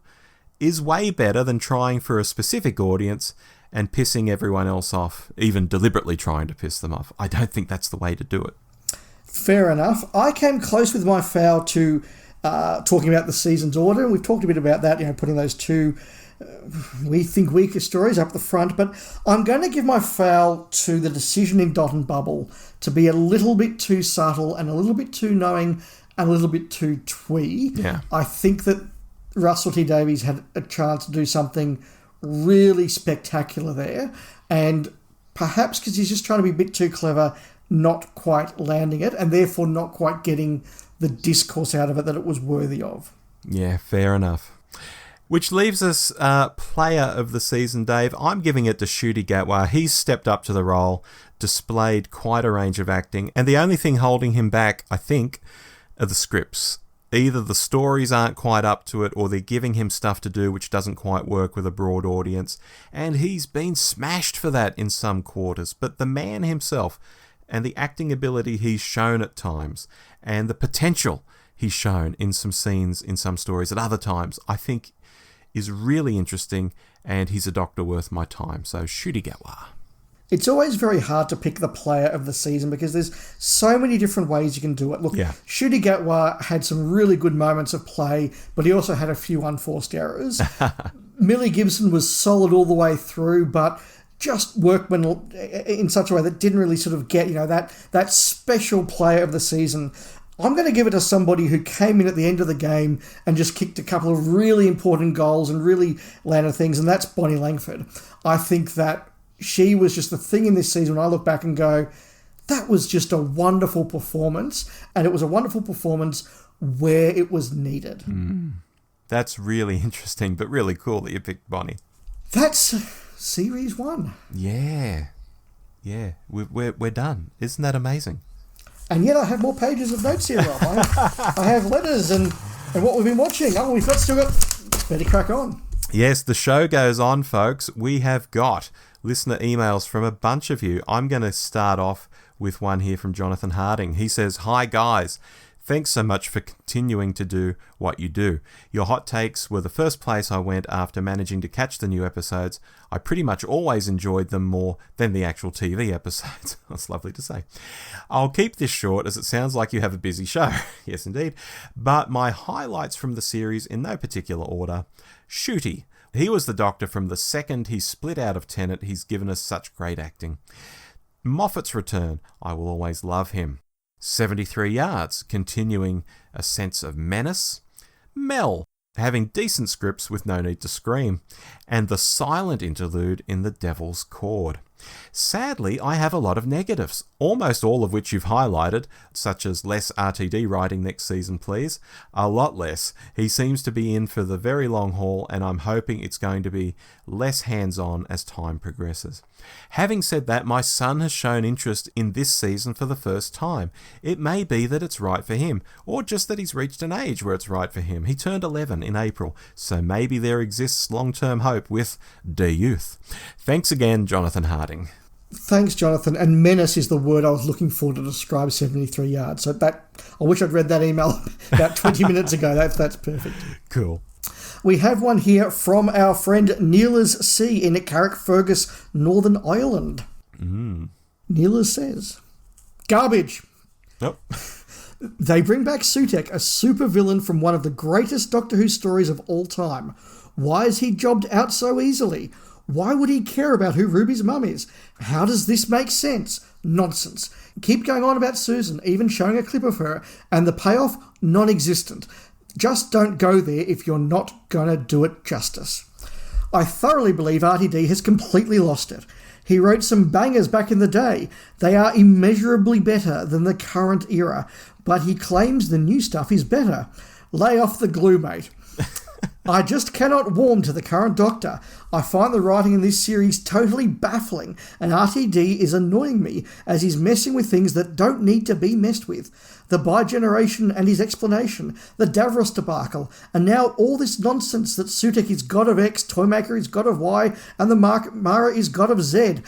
S1: is way better than trying for a specific audience and pissing everyone else off, even deliberately trying to piss them off. I don't think that's the way to do it.
S2: Fair enough. I came close with my foul to talking about the season's order, and we've talked a bit about that, you know, putting those two we think weaker stories up the front, but I'm going to give my foul to the decision in Dot and Bubble to be a little bit too subtle and a little bit too knowing and a little bit too twee.
S1: Yeah.
S2: I think that Russell T Davies had a chance to do something really spectacular there, and perhaps because he's just trying to be a bit too clever, not quite landing it, and therefore not quite getting the discourse out of it that it was worthy of.
S1: Yeah, fair enough. Which leaves us player of the season, Dave. I'm giving it to Ncuti Gatwa. He's stepped up to the role, displayed quite a range of acting, and the only thing holding him back, I think, are the scripts. Either the stories aren't quite up to it, or they're giving him stuff to do which doesn't quite work with a broad audience, and he's been smashed for that in some quarters. But the man himself, and the acting ability he's shown at times, and the potential he's shown in some scenes, in some stories at other times, I think is really interesting, and he's a doctor worth my time. So Ncuti Gatwa.
S2: It's always very hard to pick the player of the season because there's so many different ways you can do it. Look,
S1: yeah.
S2: Ncuti Gatwa had some really good moments of play, but he also had a few unforced errors. Millie Gibson was solid all the way through, but just workman in such a way that didn't really sort of get, you know, that special player of the season. I'm going to give it to somebody who came in at the end of the game and just kicked a couple of really important goals and really landed things, and that's Bonnie Langford. I think that she was just the thing in this season when I look back and go, that was just a wonderful performance, and it was a wonderful performance where it was needed.
S1: That's really interesting, but really cool that you picked Bonnie.
S2: That's Series 1.
S1: Yeah. Yeah, we're done. Isn't that amazing?
S2: And yet I have more pages of notes here, Rob. I have letters and what we've been watching. Oh, we've still got... Better crack on.
S1: Yes, the show goes on, folks. We have got listener emails from a bunch of you. I'm going to start off with one here from Jonathan Harding. He says, "Hi, guys. Thanks so much for continuing to do what you do. Your hot takes were the first place I went after managing to catch the new episodes. I pretty much always enjoyed them more than the actual TV episodes." That's lovely to say. "I'll keep this short as it sounds like you have a busy show." Yes, indeed. "But my highlights from the series in no particular order. Ncuti. He was the Doctor from the second he split out of Tennant. He's given us such great acting. Moffat's return. I will always love him. 73 yards, continuing a sense of menace. Mel, having decent scripts with no need to scream. And the silent interlude in The Devil's Chord. Sadly, I have a lot of negatives, almost all of which you've highlighted, such as less RTD writing next season, please. A lot less. He seems to be in for the very long haul, and I'm hoping it's going to be less hands-on as time progresses. Having said that, my son has shown interest in this season for the first time. It may be that it's right for him, or just that he's reached an age where it's right for him. He turned 11 in April, so maybe there exists long-term hope with De Youth. Thanks again, Jonathan Harding."
S2: Thanks, Jonathan. And menace is the word I was looking for to describe 73 yards. So that I wish I'd read that email about 20 minutes ago. That's perfect.
S1: Cool.
S2: We have one here from our friend Neilers C in Carrickfergus, Northern Ireland. Neilers says, "Garbage.
S1: Nope.
S2: They bring back Sutek, a supervillain from one of the greatest Doctor Who stories of all time. Why is he jobbed out so easily? Why would he care about who Ruby's mum is? How does this make sense? Nonsense. Keep going on about Susan, even showing a clip of her, and the payoff, non-existent. Just don't go there if you're not going to do it justice. I thoroughly believe RTD has completely lost it. He wrote some bangers back in the day. They are immeasurably better than the current era, but he claims the new stuff is better. Lay off the glue, mate. I just cannot warm to the current Doctor. I find the writing in this series totally baffling, and RTD is annoying me as he's messing with things that don't need to be messed with. The bi-generation and his explanation, the Davros debacle, and now all this nonsense that Sutek is god of X, Toymaker is god of Y, and the Mara is god of Z.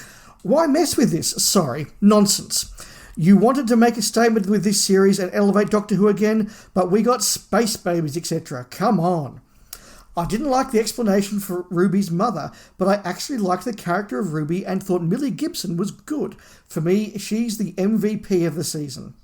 S2: Why mess with this? Sorry, nonsense. You wanted to make a statement with this series and elevate Doctor Who again, but we got space babies, etc. Come on. I didn't like the explanation for Ruby's mother, but I actually liked the character of Ruby and thought Millie Gibson was good. For me, she's the MVP of the season.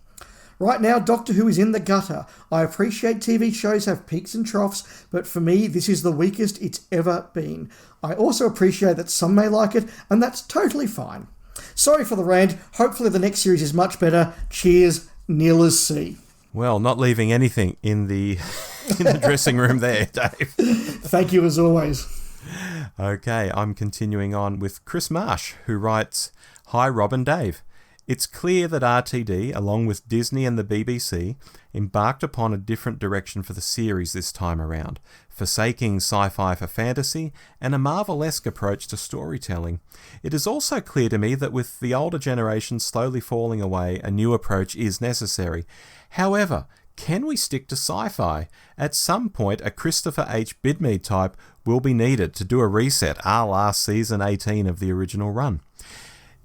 S2: Right now, Doctor Who is in the gutter. I appreciate TV shows have peaks and troughs, but for me, this is the weakest it's ever been. I also appreciate that some may like it, and that's totally fine. Sorry for the rant. Hopefully the next series is much better. Cheers, Neil as C.
S1: Well, not leaving anything in the dressing room there, Dave.
S2: Thank you as always.
S1: Okay, I'm continuing on with Chris Marsh, who writes, Hi Rob and Dave. It's clear that RTD, along with Disney and the BBC, embarked upon a different direction for the series this time around, forsaking sci-fi for fantasy and a Marvel-esque approach to storytelling. It is also clear to me that with the older generation slowly falling away, a new approach is necessary. However, can we stick to sci-fi? At some point, a Christopher H. Bidmead type will be needed to do a reset a la season 18 of the original run.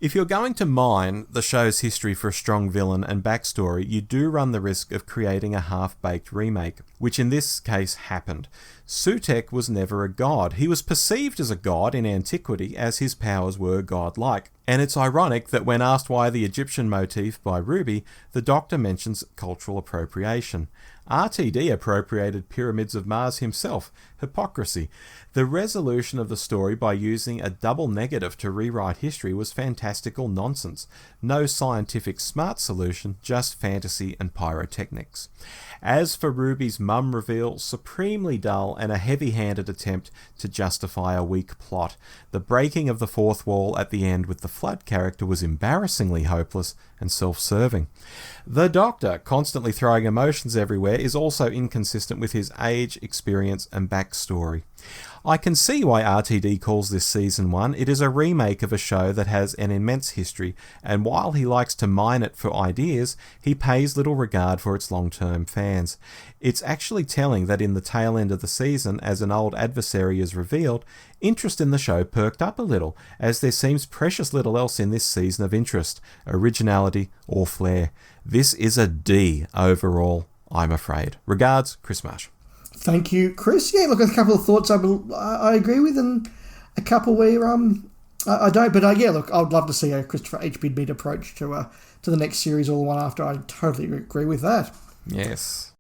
S1: If you're going to mine the show's history for a strong villain and backstory, you do run the risk of creating a half-baked remake, which in this case happened. Sutek was never a god. He was perceived as a god in antiquity as his powers were godlike. And it's ironic that when asked why the Egyptian motif by Ruby, the Doctor mentions cultural appropriation. RTD appropriated Pyramids of Mars himself. Hypocrisy. The resolution of the story by using a double negative to rewrite history was fantastical nonsense. No scientific smart solution, just fantasy and pyrotechnics. As for Ruby's mum reveal, supremely dull and a heavy-handed attempt to justify a weak plot. The breaking of the fourth wall at the end with the Flood character was embarrassingly hopeless and self-serving. The Doctor, constantly throwing emotions everywhere, is also inconsistent with his age, experience and backstory. I can see why RTD calls this Season 1. It is a remake of a show that has an immense history, and while he likes to mine it for ideas, he pays little regard for its long-term fans. It's actually telling that in the tail end of the season, as an old adversary is revealed, interest in the show perked up a little, as there seems precious little else in this season of interest, originality or flair. This is a D overall, I'm afraid. Regards, Chris Marsh.
S2: Thank you, Chris. Yeah, look, a couple of thoughts I agree with, and a couple where I don't. But yeah, look, I would love to see a Christopher H. Bidmead approach to the next series or the one after. I totally agree with that.
S1: Yes.